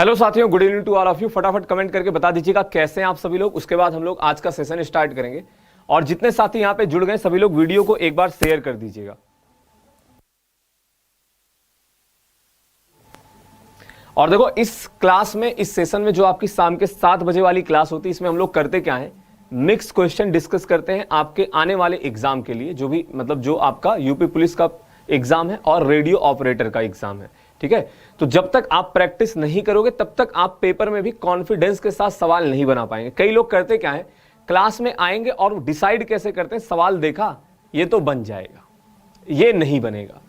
Hello साथियों, good evening to all of you. फटाफट comment करके बता दीजिएगा कैसे हैं आप सभी लोग। उसके बाद हम लोग आज का सेशन स्टार्ट करेंगे और जितने साथी यहां पे जुड़ गए सभी लोग वीडियो को एक बार शेयर कर दीजिएगा। और देखो, इस क्लास में, इस सेशन में जो आपकी शाम के 7 बजे वाली क्लास होती है, इसमें हम लोग करते क्या है, मिक्स क्वेश्चन डिस्कस करते हैं आपके आने वाले एग्जाम के लिए, जो भी मतलब जो आपका यूपी पुलिस का एग्जाम है और रेडियो ऑपरेटर का एग्जाम है। ठीक है, तो जब तक आप प्रैक्टिस नहीं करोगे तब तक आप पेपर में भी कॉन्फिडेंस के साथ सवाल नहीं बना पाएंगे। कई लोग करते क्या है, क्लास में आएंगे और डिसाइड कैसे करते हैं, सवाल देखा ये तो बन जाएगा, ये नहीं बनेगा।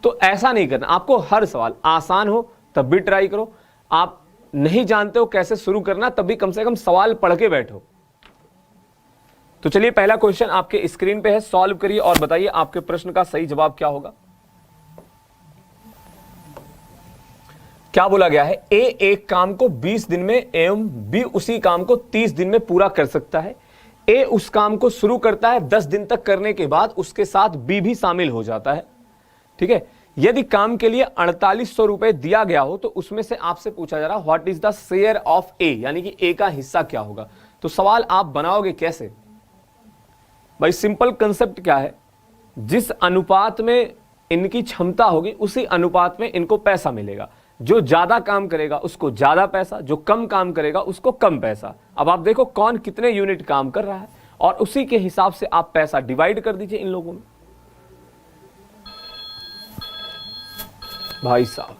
तो ऐसा नहीं करना, आपको हर सवाल आसान हो तब भी ट्राई करो, आप नहीं जानते हो कैसे शुरू करना तब भी कम से कम सवाल पढ़ के बैठो। तो चलिए, पहला क्वेश्चन आपके स्क्रीन पे है, सॉल्व करिए और बताइए आपके प्रश्न का सही जवाब क्या होगा। क्या बोला गया है, ए एक काम को 20 दिन में एवं बी उसी काम को 30 दिन में पूरा कर सकता है। ए उस काम को शुरू करता है, 10 दिन तक करने के बाद उसके साथ बी भी शामिल हो जाता है। ठीक है, यदि काम के लिए 4800 रुपए दिया गया हो तो उसमें से आपसे पूछा जा रहा what is the share of A, यानी कि ए का हिस्सा क्या होगा। तो सवाल आप बनाओगे कैसे भाई, सिंपल कंसेप्ट क्या है, जिस अनुपात में इनकी क्षमता होगी उसी अनुपात में इनको पैसा मिलेगा। जो ज्यादा काम करेगा उसको ज्यादा पैसा, जो कम काम करेगा उसको कम पैसा। अब आप देखो कौन कितने यूनिट काम कर रहा है और उसी के हिसाब से आप पैसा डिवाइड कर दीजिए इन लोगों में। भाई साहब,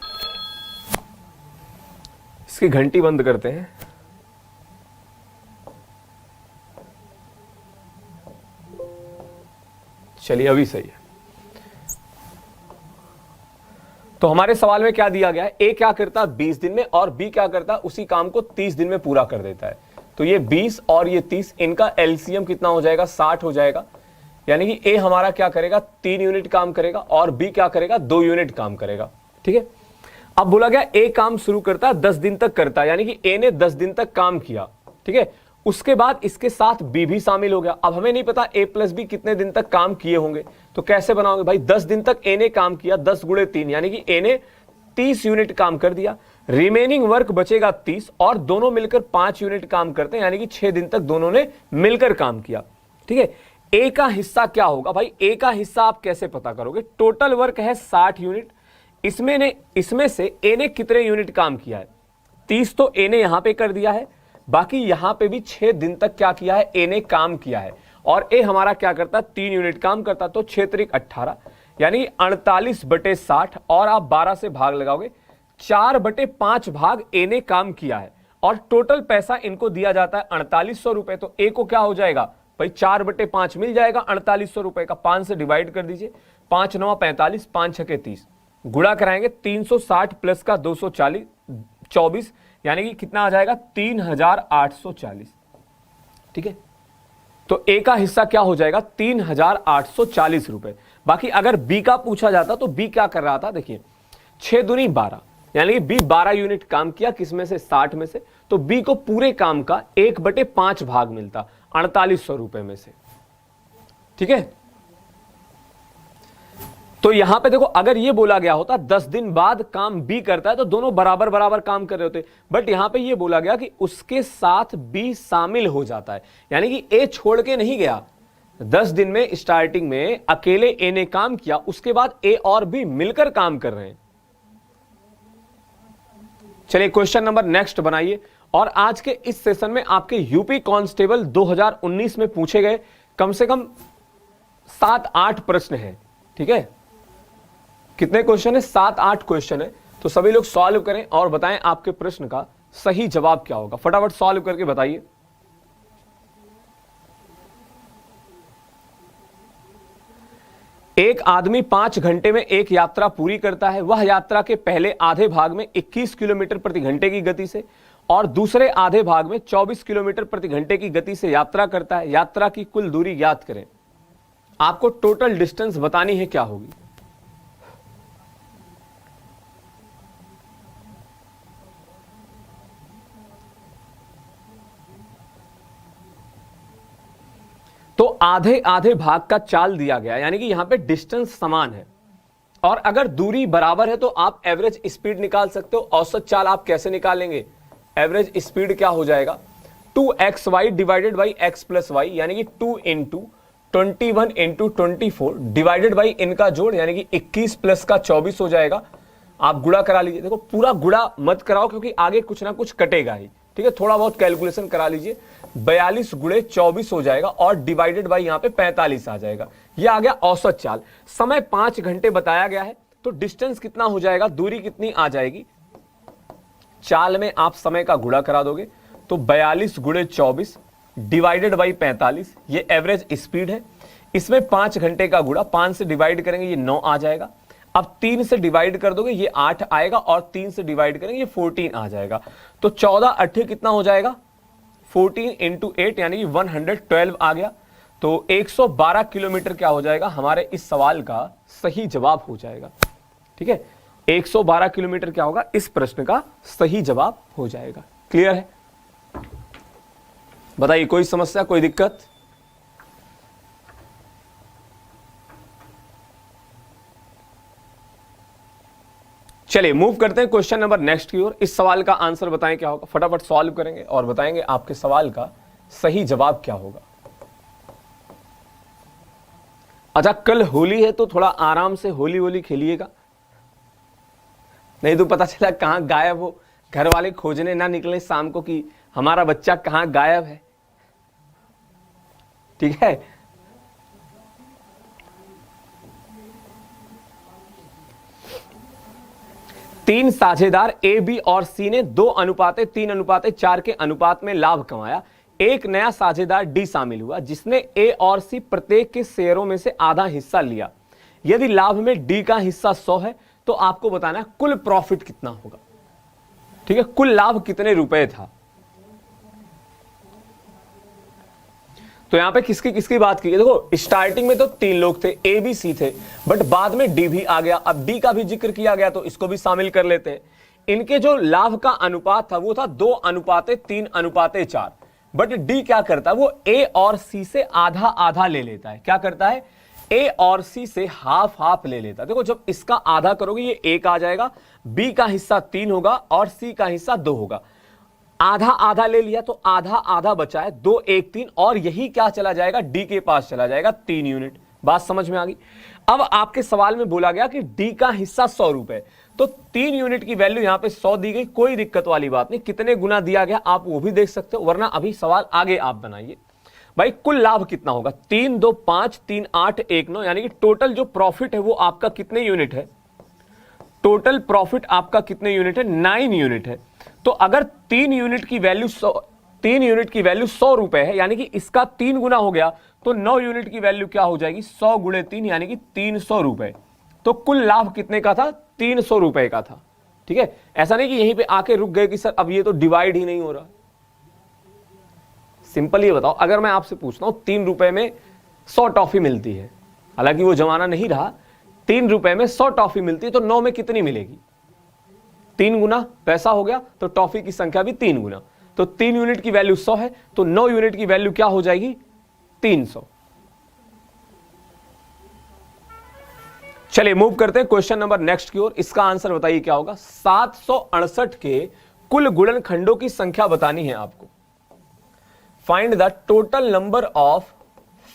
इसकी घंटी बंद करते हैं। चलिए, अभी सही है। तो हमारे सवाल में क्या दिया गया है, ए क्या करता है 20 दिन में और बी क्या करता है उसी काम को 30 दिन में पूरा कर देता है। तो ये 20 और ये 30, इनका एलसीएम कितना हो जाएगा, 60 हो जाएगा। यानी कि ए हमारा क्या करेगा, 3 यूनिट काम करेगा और बी क्या करेगा, 2 यूनिट काम करेगा। ठीक है, अब बोला गया ए काम शुरू करता है, 10 दिन तक करता है, यानी कि ए ने 10 दिन तक काम किया। ठीक है, उसके बाद इसके साथ बी भी शामिल हो गया। अब हमें नहीं पता ए प्लस बी कितने दिन तक काम किए होंगे, तो कैसे बनाओगे भाई, 10 दिन तक ए ने काम किया, 10 गुणे 3 यानी कि ए ने 30 यूनिट काम कर दिया। रिमेनिंग वर्क बचेगा 30 और दोनों मिलकर 5 यूनिट काम करते हैं, यानी कि 6 दिन तक दोनों ने मिलकर काम किया। ठीक है, ए का हिस्सा क्या होगा भाई, ए का हिस्सा आप कैसे पता करोगे, टोटल वर्क है 60 यूनिट, इसमें से ए ने कितने यूनिट काम किया है, 30 तो ए ने यहां पे कर दिया है, बाकी यहां पे भी 6 दिन तक क्या किया है, ए ने काम किया है। और ए हमारा क्या करता, 3 यूनिट काम करता, तो 6 त्रिक 18 यानी 48/60 और आप 12 से भाग लगाओगे, 4/5 भाग ए ने काम किया है और टोटल पैसा इनको दिया जाता है 4800 रुपए। तो ए को क्या हो जाएगा भाई, 4/5 मिल जाएगा 4800 रुपए का। 5 से डिवाइड कर दीजिए, 5 9 45, 5 6 30, गुणा कराएंगे 360 प्लस का 240 24, यानी कि कितना आ जाएगा 3840। ठीक है, तो ए का हिस्सा क्या हो जाएगा 3840 रुपए। बाकी अगर बी का पूछा जाता तो बी क्या कर रहा था, देखिए 6 दूनी 12, यानी कि बी 12 यूनिट काम किया, किसमें से, 60 में से। तो बी को पूरे काम का 1/5 भाग मिलता 4800 रुपए में से। ठीक है, तो यहां पे देखो, अगर ये बोला गया होता 10 दिन बाद काम बी करता है तो दोनों बराबर बराबर काम कर रहे होते, बट यहां पे ये बोला गया कि उसके साथ बी शामिल हो जाता है, यानी कि ए छोड़ के नहीं गया। 10 दिन में स्टार्टिंग में अकेले ए ने काम किया, उसके बाद ए और बी मिलकर काम कर रहे हैं। चलिए, क्वेश्चन नंबर नेक्स्ट बनाइए। और आज के इस सेशन में आपके यूपी कांस्टेबल 2019 में पूछे गए कम से कम 7-8 प्रश्न हैं। ठीक है, कितने क्वेश्चन है, 7-8 क्वेश्चन है। तो सभी लोग सॉल्व करें और बताएं आपके प्रश्न का सही जवाब क्या होगा। फटाफट सॉल्व करके बताइए। एक आदमी 5 घंटे में एक यात्रा पूरी करता है। वह यात्रा के पहले आधे भाग में 21 किलोमीटर प्रति घंटे की गति से और दूसरे आधे भाग में 24 किलोमीटर प्रति घंटे की गति से यात्रा करता है। यात्रा की कुल दूरी ज्ञात करें। आपको टोटल डिस्टेंस बतानी है, क्या होगी। तो आधे आधे भाग का चाल दिया गया, यानी कि यहां पे डिस्टेंस समान है। और अगर दूरी बराबर है तो आप एवरेज स्पीड निकाल सकते हो। औसत चाल आप कैसे निकालेंगे? एवरेज स्पीड क्या हो जाएगा? 2xy divided by x plus Y, यानी कि 2 इंटू 21 इंटू 24 डिवाइडेड बाई इनका जोड़, यानी कि 21 प्लस का 24 हो जाएगा। आप गुणा करा लीजिए। देखो पूरा गुणा मत कराओ क्योंकि आगे कुछ ना कुछ कटेगा ही, ठीक है। थोड़ा बहुत कैलकुलेशन करा लीजिए। 42 गुणे 24 हो जाएगा और डिवाइडेड बाई यहां पे 45 आ जाएगा। ये आ गया औसत चाल। समय 5 घंटे बताया गया है, तो डिस्टेंस कितना हो जाएगा, दूरी कितनी आ जाएगी? चाल में आप समय का गुणा करा दोगे तो 42 गुणे 24 डिवाइडेड बाई 45, ये एवरेज स्पीड है। इसमें 5 घंटे का गुणा 5 से डिवाइड करेंगे ये 9 आ जाएगा। अब 3 से डिवाइड कर दोगे ये 8 आएगा और 3 से डिवाइड करेंगे ये 14 आ जाएगा। तो 14 8 कितना हो जाएगा? 14 इंटू 8 यानी कि 112 आ गया। तो 112 किलोमीटर क्या हो जाएगा? हमारे इस सवाल का सही जवाब हो जाएगा, ठीक है। 112 किलोमीटर क्या होगा? इस प्रश्न का सही जवाब हो जाएगा। क्लियर है? बताइए, कोई समस्या, कोई दिक्कत? चलिए मूव करते हैं क्वेश्चन नंबर नेक्स्ट की ओर। इस सवाल का आंसर बताएं क्या होगा। फटाफट सॉल्व करेंगे और बताएंगे आपके सवाल का सही जवाब क्या होगा। अच्छा, कल होली है तो थोड़ा आराम से होली होली खेलिएगा, नहीं तो पता चला कहां गायब हो, घर वाले खोजने ना निकले शाम को कि हमारा बच्चा कहां गायब है, ठीक है। तीन साझेदार ए, बी और सी ने 2:3:4 के अनुपात में लाभ कमाया। एक नया साझेदार डी शामिल हुआ जिसने ए और सी प्रत्येक के शेयरों में से आधा हिस्सा लिया। यदि लाभ में डी का हिस्सा 100 है तो आपको बताना है कुल प्रॉफिट कितना होगा, ठीक है। कुल लाभ कितने रुपए था। तो यहां पे किसकी किसकी बात की है? देखो स्टार्टिंग में तो 3 लोग थे, ए बी सी थे, बट बाद में डी भी आ गया। अब डी का भी जिक्र किया गया तो इसको भी शामिल कर लेते हैं। इनके जो लाभ का अनुपात था वो था 2:3:4, बट डी क्या करता है? वो ए और सी से आधा आधा ले लेता है। क्या करता है? ए और सी से हाफ हाफ ले लेता है। देखो जब इसका आधा करोगे ये 1 आ जाएगा, बी का हिस्सा 3 होगा और सी का हिस्सा 2 होगा। आधा आधा ले लिया तो आधा आधा बचा है, 2 1 3, और यही क्या चला जाएगा? डी के पास चला जाएगा 3 यूनिट। बात समझ में आ गई? अब आपके सवाल में बोला गया कि डी का हिस्सा 100 रुपए, तो 3 यूनिट की वैल्यू यहां पे 100 दी गई, कोई दिक्कत वाली बात नहीं। कितने गुना दिया गया आप वो भी देख सकते हो, वरना अभी सवाल आगे आप बनाइए। भाई कुल लाभ कितना होगा? 3 2 5 3 8 1 9, यानी कि टोटल जो प्रॉफिट है वो आपका कितने यूनिट है? टोटल प्रॉफिट आपका कितने यूनिट है? 9 यूनिट है। तो अगर 3 यूनिट की वैल्यू 100 रुपए है, यानी कि इसका 3 गुना हो गया, तो 9 यूनिट की वैल्यू क्या हो जाएगी? 100 गुणे 3 यानी कि 300 रुपए। तो कुल लाभ कितने का था? 300 रुपए का था, ठीक है। ऐसा नहीं कि यहीं पे आके रुक गए कि सर अब ये तो डिवाइड ही नहीं हो रहा। सिंपल ये बताओ, अगर मैं आपसे पूछता हूं 3 रुपए में 100 टॉफी मिलती है, हालांकि वो जमाना नहीं रहा, 3 रुपए में 100 टॉफी मिलती है, तो 9 में कितनी मिलेगी? 3 गुना पैसा हो गया, तो टॉफी की संख्या भी 3 गुना। तो 3 यूनिट की वैल्यू 100 है, तो 9 यूनिट की वैल्यू क्या हो जाएगी? 300। चलिए मूव करते हैं क्वेश्चन नंबर नेक्स्ट की ओर। इसका आंसर बताइए क्या होगा। 768 के कुल गुणनखंडों की संख्या बतानी है आपको। Find the total number of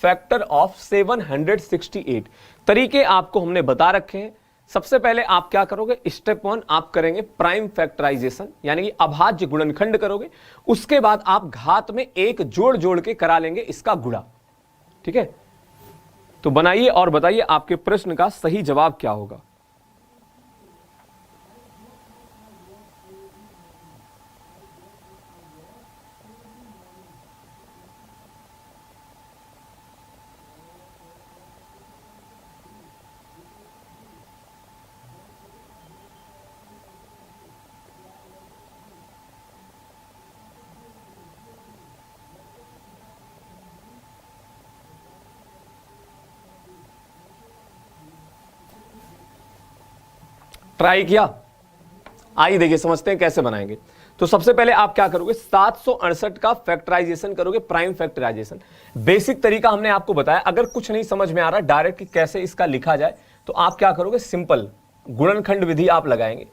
factor of 768। तरीके आपको हमने बता रखे हैं। सबसे पहले आप क्या करोगे? स्टेप 1 आप करेंगे प्राइम फैक्टराइजेशन, यानी कि अभाज्य गुणनखंड करोगे। उसके बाद आप घात में एक जोड़ जोड़ के करा लेंगे इसका गुणा, ठीक है। तो बनाइए और बताइए आपके प्रश्न का सही जवाब क्या होगा। ट्राई किया? आइए देखिए समझते हैं कैसे बनाएंगे। तो सबसे पहले आप क्या करोगे? 768 का फैक्टराइजेशन करोगे, प्राइम फैक्टराइजेशन। बेसिक तरीका हमने आपको बताया। अगर कुछ नहीं समझ में आ रहा डायरेक्ट कि कैसे इसका लिखा जाए, तो आप क्या करोगे, सिंपल गुणनखंड विधि आप लगाएंगे।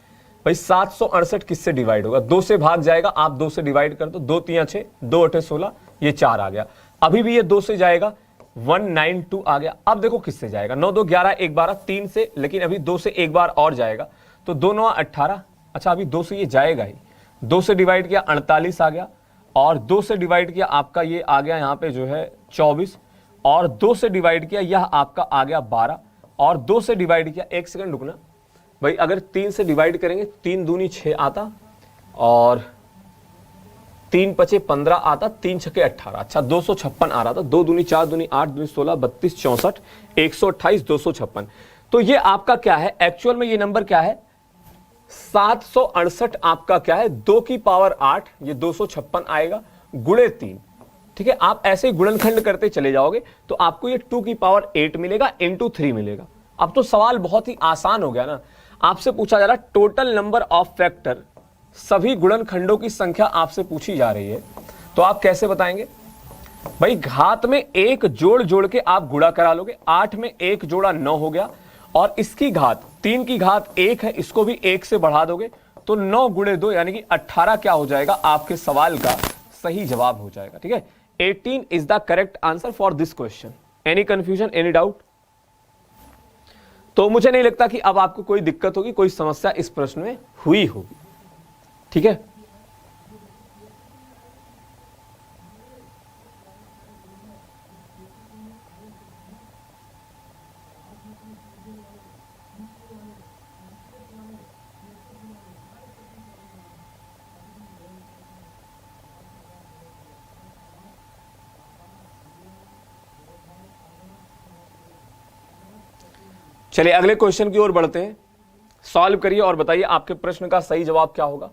भाई 768 किससे डिवाइड होगा, 2 से भाग जाएगा, आप 2 से डिवाइड कर दो, 2 3 6, 2 8 16, ये 4 आ गया। अभी भी ये 2 से जाएगा, 192 आ गया। अब देखो किससे जाएगा, 9 2 11 1 12, 3 से, लेकिन अभी 2 से एक बार और जाएगा, तो 2 9 18। अच्छा अभी 2 से ये जाएगा ही, 2 से डिवाइड किया 48 आ गया, और 2 से डिवाइड किया आपका ये आ गया यहाँ पे जो है 24, और 2 से डिवाइड किया यह आपका आ गया 12, और 2 से डिवाइड किया, 1 सेकंड रुकना भाई, अगर 3 से डिवाइड करेंगे 3 दूनी 6 आता, और 3 पचे 15 आता, 3 छके 18, अच्छा 256 आ रहा था, 2 दूनी 4 दूनी 8 दूनी 16 32 64 128 256। तो ये आपका क्या है, एक्चुअल में ये नंबर क्या है, 768 आपका क्या है, 2 की पावर 8, ये 256 आएगा गुणे 3। ठीक है, आप ऐसे ही गुणनखंड करते चले जाओगे तो आपको ये 2 की पावर 8 मिलेगा इंटू 3 मिलेगा। अब तो सवाल बहुत ही आसान हो गया ना, आपसे पूछा जा रहा है टोटल नंबर ऑफ फैक्टर, सभी गुणनखंडों की संख्या आपसे पूछी जा रही है, तो आप कैसे बताएंगे भाई, घात में एक जोड़ जोड़ के आप गुणा करा लोगे, 8 में 1 जोड़ा 9 हो गया, और इसकी घात 3 की घात 1 है, इसको भी 1 से बढ़ा दोगे तो 9 गुणे 2 यानी कि 18 क्या हो जाएगा, आपके सवाल का सही जवाब हो जाएगा। ठीक है, 18 is the correct answer for this question. Any confusion, any doubt? तो मुझे नहीं लगता कि अब आपको कोई दिक्कत होगी, कोई समस्या इस प्रश्न में हुई होगी। ठीक है, चलिए अगले क्वेश्चन की ओर बढ़ते हैं। सॉल्व करिए और बताइए आपके प्रश्न का सही जवाब क्या होगा।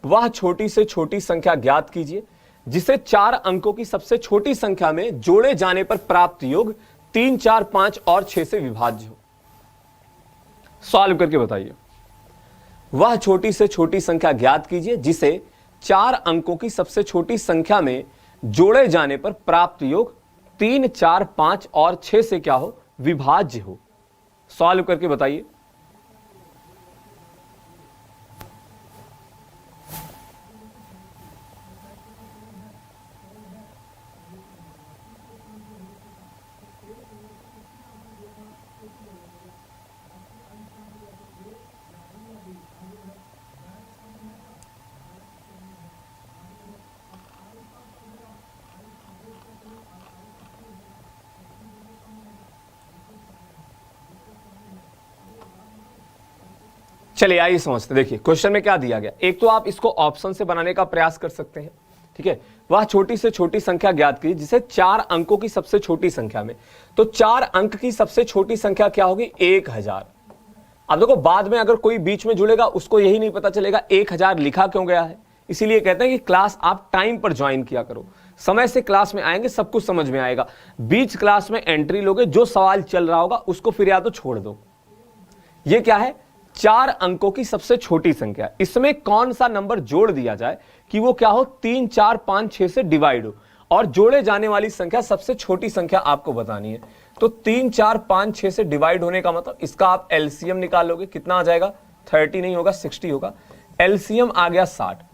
वह छोटी से छोटी संख्या ज्ञात कीजिए जिसे 4 अंकों की सबसे छोटी संख्या में जोड़े जाने पर प्राप्त योग 3 4 5 और 6 से विभाज्य हो। सॉल्व करके बताइए। वह छोटी से छोटी संख्या ज्ञात कीजिए जिसे 4 अंकों की सबसे छोटी संख्या में जोड़े जाने पर प्राप्त योग 3 4 5 और 6 से क्या हो, विभाज्य हो। सॉल्व करके बताइए। चलिए आइए समझते, देखिए क्वेश्चन में क्या दिया गया। एक तो आप इसको ऑप्शन से बनाने का प्रयास कर सकते हैं। ठीक है, वह छोटी से छोटी संख्या ज्ञात कीजिए जिसे 4 अंकों की सबसे छोटी संख्या में, तो 4 अंक की सबसे छोटी संख्या क्या होगी, 1000। अब देखो बाद में अगर कोई बीच में जुड़ेगा उसको यही नहीं पता चलेगा 1000 लिखा क्यों गया है, इसीलिए कहते हैं कि क्लास आप टाइम पर ज्वाइन किया करो, समय से क्लास में आएंगे सब कुछ समझ में आएगा। बीच क्लास में एंट्री लोगे, जो सवाल चल रहा होगा उसको फिर या तो छोड़ दो। ये क्या है, 4 अंकों की सबसे छोटी संख्या, इसमें कौन सा नंबर जोड़ दिया जाए कि वो क्या हो, 3 4 5 6 से डिवाइड हो, और जोड़े जाने वाली संख्या सबसे छोटी संख्या आपको बतानी है। तो 3 4 5 6 से डिवाइड होने का मतलब इसका आप एलसीएम निकालोगे, कितना आ जाएगा, 30 नहीं होगा 60 होगा, एलसीएम आ गया 60।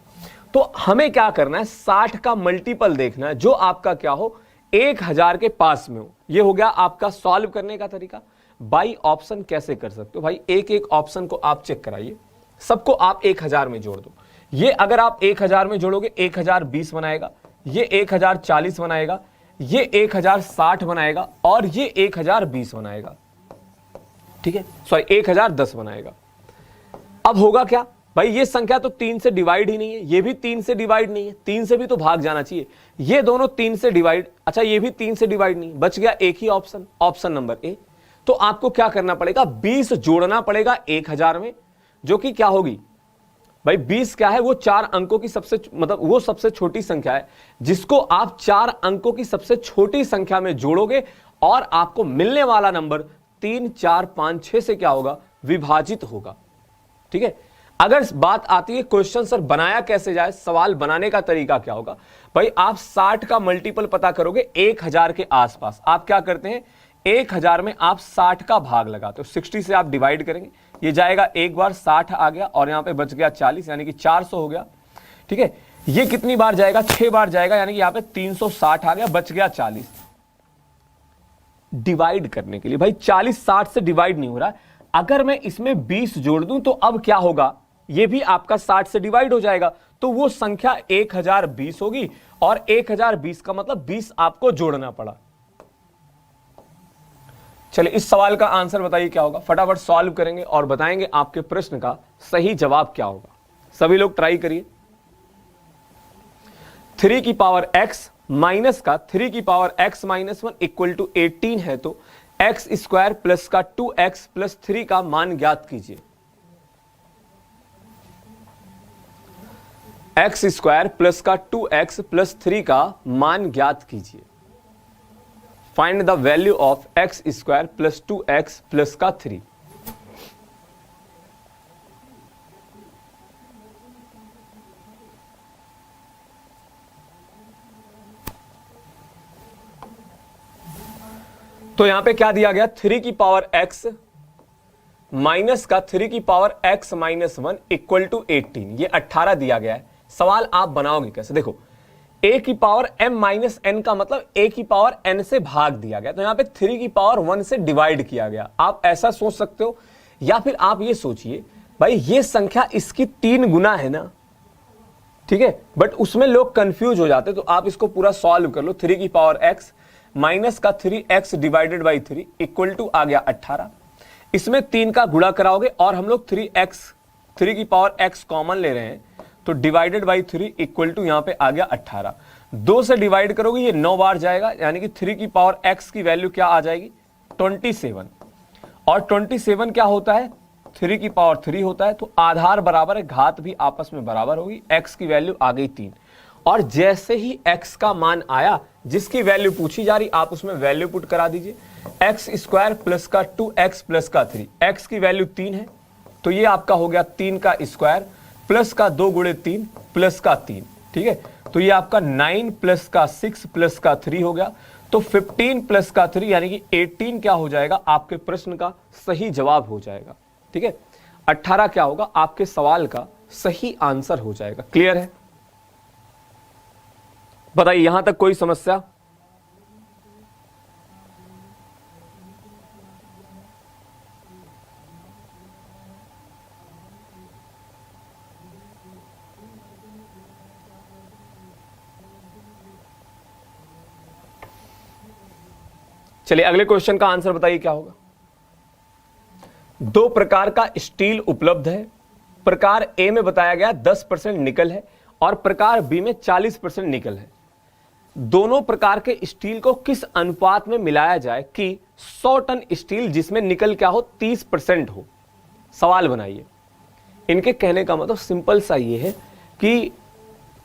तो हमें क्या करना है, 60 का मल्टीपल देखना है जो आपका क्या हो, 1000 के पास में हो। ये हो गया आपका सॉल्व करने का तरीका। बाई ऑप्शन कैसे कर सकते हो भाई, एक एक ऑप्शन को आप चेक कराइए, सबको आप 1000 में जोड़ दो। ये अगर आप 1000 में जोड़ोगे 1020 बनाएगा, ये 1040 बनाएगा, ये 1060 बनाएगा, और ये 1020 बनाएगा। ठीक है, सॉरी 1010 बनाएगा। अब होगा क्या भाई, ये संख्या तो 3 से डिवाइड ही नहीं है, ये भी 3 से डिवाइड नहीं है, 3 से भी तो भाग जाना चाहिए। ये दोनों 3 से डिवाइड, अच्छा ये भी 3 से डिवाइड नहीं, बच गया एक ही ऑप्शन, ऑप्शन नंबर ए। तो आपको क्या करना पड़ेगा, 20 जोड़ना पड़ेगा 1000 में, जो कि क्या होगी भाई, 20 क्या है, वो 4 अंकों की सबसे, मतलब वो सबसे छोटी संख्या है जिसको आप 4 अंकों की सबसे छोटी संख्या में जोड़ोगे, और आपको मिलने वाला नंबर 3 4 5 6 से क्या होगा, विभाजित होगा। ठीक है, अगर बात आती है क्वेश्चन सर बनाया कैसे जाए, सवाल बनाने का तरीका क्या होगा भाई, आप 60 का मल्टीपल पता करोगे 1000 के आसपास। आप क्या करते हैं, 1000 में आप 60 का भाग लगाते हो, 60 से आप डिवाइड करेंगे, ये जाएगा एक बार 60 आ गया और यहां पे बच गया 40 यानी कि 400 हो गया। ठीक है, ये कितनी बार जाएगा, 6 बार जाएगा यानी कि यहां पे 360 आ गया, बच गया 40। डिवाइड करने के लिए भाई 40 60 से डिवाइड नहीं हो रहा है, अगर मैं इसमें 20 जोड़ दूं तो अब क्या होगा, ये भी आपका 60 से डिवाइड हो जाएगा, तो वो संख्या 1020 होगी और 1020 का मतलब 20 आपको जोड़ना पड़ा। चलिए इस सवाल का आंसर बताइए क्या होगा, फटाफट सॉल्व करेंगे और बताएंगे आपके प्रश्न का सही जवाब क्या होगा। सभी लोग ट्राई करिए। 3 की पावर x माइनस का 3 की power x minus 1 equal to 18 है, तो x स्क्वायर प्लस का 2x प्लस 3 का मान ज्ञात कीजिए। x स्क्वायर प्लस का 2x प्लस 3 का मान ज्ञात कीजिए। Find the value of x square plus 2x plus का 3। तो यहां पे क्या दिया गया, 3 की पावर x माइनस का 3 की power x minus 1 equal to 18, ये 18 दिया गया है। सवाल आप बनाओगे कैसे, देखो a की पावर m माइनस n का मतलब a की पावर n से भाग दिया गया, तो यहां पे 3 की पावर 1 से डिवाइड किया गया। आप ऐसा सोच सकते हो, या फिर आप ये सोचिए भाई ये संख्या इसकी 3 गुना है ना, ठीक है, बट उसमें लोग कंफ्यूज हो जाते, तो आप इसको पूरा सॉल्व कर लो। 3 की पावर x माइनस का 3x divided by 3 equal to आ गया 18। इसमें 3 का गुणा कराओगे और हम लोग 3 की पावर x कॉमन ले रहे हैं, तो डिवाइडेड बाई 3 इक्वल टू यहां पे आ गया 18। 2 से डिवाइड करोगे ये 9 बार जाएगा, यानी कि 3 की पावर x की वैल्यू क्या आ जाएगी 27, और 27 क्या होता है 3 की पावर 3 होता है, तो आधार बराबर है, घात भी आपस में बराबर होगी, x की वैल्यू आ गई 3। और जैसे ही x का मान आया, जिसकी वैल्यू पूछी जा रही आप उसमें वैल्यू पुट करा दीजिए। x स्क्वायर प्लस का 2x प्लस का 3, x की वैल्यू 3 है, तो ये आपका हो गया 3 का स्क्वायर प्लस का 2 गुणे 3 प्लस का 3, ठीक है, तो ये आपका 9 प्लस का 6 प्लस का 3 हो गया, तो 15 प्लस का 3 यानी कि 18 क्या हो जाएगा, आपके प्रश्न का सही जवाब हो जाएगा। ठीक है, 18 क्या होगा, आपके सवाल का सही आंसर हो जाएगा। क्लियर है, बताइए यहां तक कोई समस्या? चलिए अगले क्वेश्चन का आंसर बताइए क्या होगा। 2 प्रकार का स्टील उपलब्ध है, प्रकार ए में बताया गया 10% निकल है और प्रकार बी में 40% निकल है। दोनों प्रकार के स्टील को किस अनुपात में मिलाया जाए कि 100 टन स्टील जिसमें निकल क्या हो 30% हो। सवाल बनाइए। इनके कहने का मतलब सिंपल सा ये है कि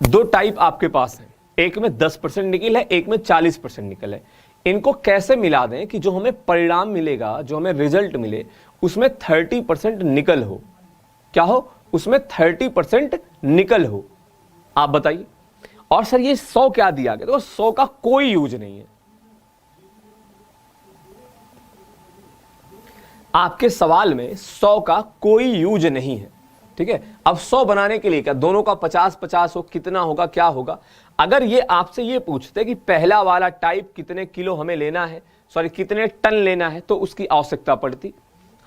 2 टाइप आपके पास है, एक में 10% निकल है, एक में 40% निकल है। इनको कैसे मिला दें कि जो हमें परिणाम मिलेगा, जो हमें रिजल्ट मिले, उसमें 30% निकल हो। क्या हो, उसमें 30% निकल हो। आप बताइए। और सर ये 100 क्या दिया गया, तो 100 का कोई यूज नहीं है। आपके सवाल में 100 का कोई यूज नहीं है। ठीक है, अब 100 बनाने के लिए क्या दोनों का 50-50 हो, कितना होगा, क्या होगा। अगर ये आपसे ये पूछते कि पहला वाला टाइप कितने किलो हमें लेना है, सॉरी कितने टन लेना है, तो उसकी आवश्यकता पड़ती।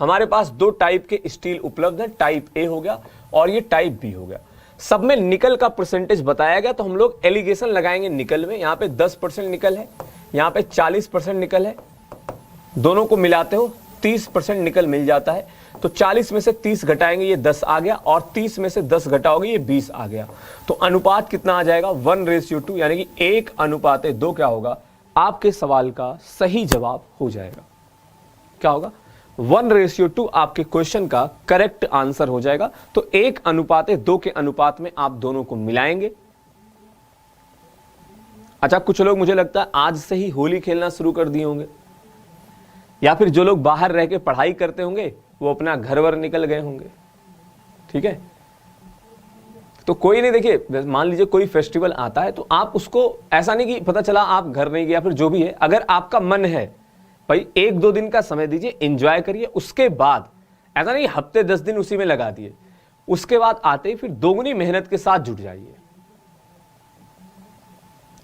हमारे पास 2 टाइप के स्टील उपलब्ध है, टाइप ए हो गया और ये टाइप बी हो गया। सब में निकल का परसेंटेज बताया गया, तो हम लोग एलिगेशन लगाएंगे निकल में। यहाँ पे 10% निकल है, यहाँ पे 40% निकल है, दोनों को मिलाते हो 30% निकल मिल जाता है। तो 40 में से 30 घटाएंगे, ये 10 आ गया, और 30 में से 10 घटाओगे ये 20 आ गया। तो अनुपात कितना आ जाएगा 1:2, यानी कि 1:2 क्या होगा, आपके सवाल का सही जवाब हो जाएगा। क्या होगा, 1:2 आपके क्वेश्चन का करेक्ट आंसर हो जाएगा। तो 1:2 के अनुपात में आप दोनों को मिलाएंगे। अच्छा, कुछ लोग मुझे लगता है आज से ही होली खेलना शुरू कर दिए होंगे, या फिर जो लोग बाहर रह के पढ़ाई करते होंगे वो अपना घर वर निकल गए होंगे। ठीक है, तो कोई नहीं, देखिए मान लीजिए कोई फेस्टिवल आता है तो आप उसको ऐसा नहीं कि पता चला आप घर नहीं गए, या फिर जो भी है, अगर आपका मन है भाई 1-2 दिन का समय दीजिए, एंजॉय करिए, उसके बाद ऐसा नहीं हफ्ते 10 दिन उसी में लगा दिए, उसके बाद आते ही फिर दोगुनी मेहनत के साथ जुट जाइए।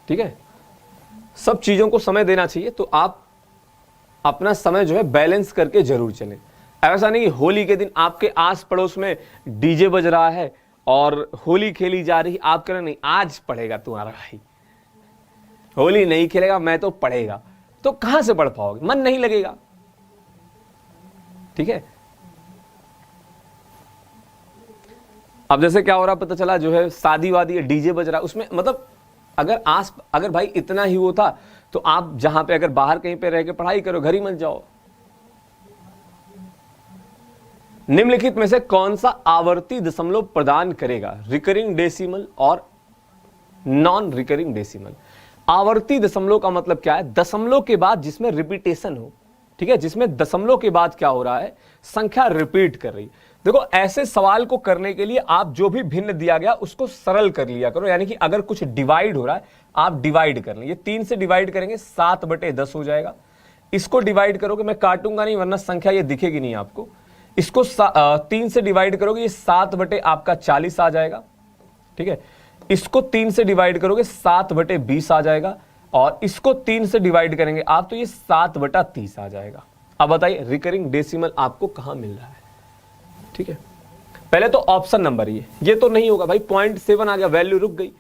ठीक है, सब चीजों को समय देना चाहिए, तो आप अपना समय जो है बैलेंस करके जरूर चलें। ऐसा नहीं होली के दिन आपके आस पड़ोस में डीजे बज रहा है और होली खेली जा रही, आप कह रहे नहीं आज पढ़ेगा तुम्हारा भाई, होली नहीं खेलेगा मैं तो पढ़ेगा, तो कहां से पढ़ पाओगे, मन नहीं लगेगा। ठीक है, अब जैसे क्या हो रहा पता चला, जो है शादी वादी डीजे बज रहा, उसमें मतलब अगर भाई इतना ही वो था तो आप जहां पे अगर बाहर कहीं पे रह के पढ़ाई करो, घर ही मत जाओ। निम्नलिखित में से कौन सा आवर्ती दशमलव प्रदान करेगा, रिकरिंग डेसिमल और नॉन रिकरिंग डेसिमल। आवर्ती दशमलव का मतलब क्या है, दशमलव के बाद जिसमें रिपीटेशन हो। ठीक है, जिसमें दशमलव के बाद क्या हो रहा है, संख्या रिपीट कर रही। देखो ऐसे सवाल को करने के लिए आप जो भी भिन्न दिया गया उसको सरल कर लिया करो, यानी कि अगर कुछ डिवाइड हो रहा है आप डिवाइड कर लें। ये 3 से डिवाइड करेंगे 7/10 हो जाएगा। इसको डिवाइड करोगे, मैं काटूंगा नहीं वरना संख्या ये दिखेगी नहीं आपको। इसको 3 से डिवाइड करोगे, ये 7/40 आ जाएगा। ठीक है, इसको 3 से डिवाइड करोगे 7/20 आ जाएगा, और इसको 3 से डिवाइड करेंगे आप तो ये 7/30 आ जाएगा। अब बताइए रिकरिंग डेसिमल आपको कहां मिल रहा है। ठीक है, पहले तो ऑप्शन नंबर ये तो नहीं होगा भाई, 0.7 आ गया, वैल्यू रुक गई।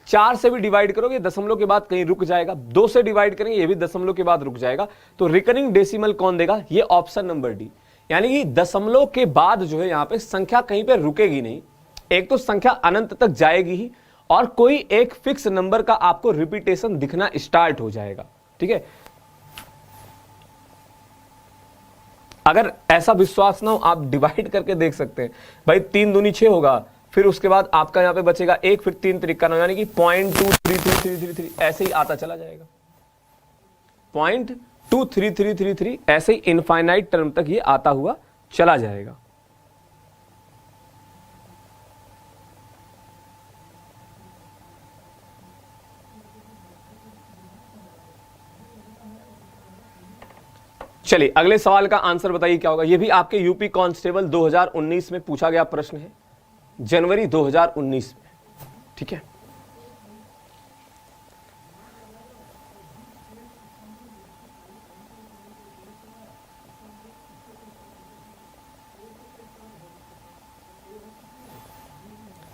4 से भी डिवाइड करोगे दशमलव के बाद कहीं रुक जाएगा, 2 से डिवाइड करेंगे ये भी दशमलव के बाद रुक जाएगा। तो रिकरिंग डेसिमल कौन देगा, ये ऑप्शन नंबर डी, यानी कि दशमलव के बाद जो है यहां पे संख्या कहीं पे रुकेगी नहीं। एक तो संख्या अनंत तक जाएगी ही, और कोई एक फिक्स नंबर का आपको रिपीटेशन दिखना स्टार्ट हो जाएगा। ठीक है, अगर ऐसा विश्वास ना हो आप डिवाइड करके देख सकते हैं भाई, 3 दूनी 6 होगा, फिर उसके बाद आपका यहां पे बचेगा 1, फिर 3 त्रिका 9, यानी कि 0.23333 ऐसे ही आता चला जाएगा, 0.23333 ऐसे ही इनफाइनाइट टर्म तक ये आता हुआ चला जाएगा। चलिए अगले सवाल का आंसर बताइए क्या होगा। यह भी आपके यूपी कांस्टेबल 2019 में पूछा गया प्रश्न है, जनवरी 2019 में। ठीक है,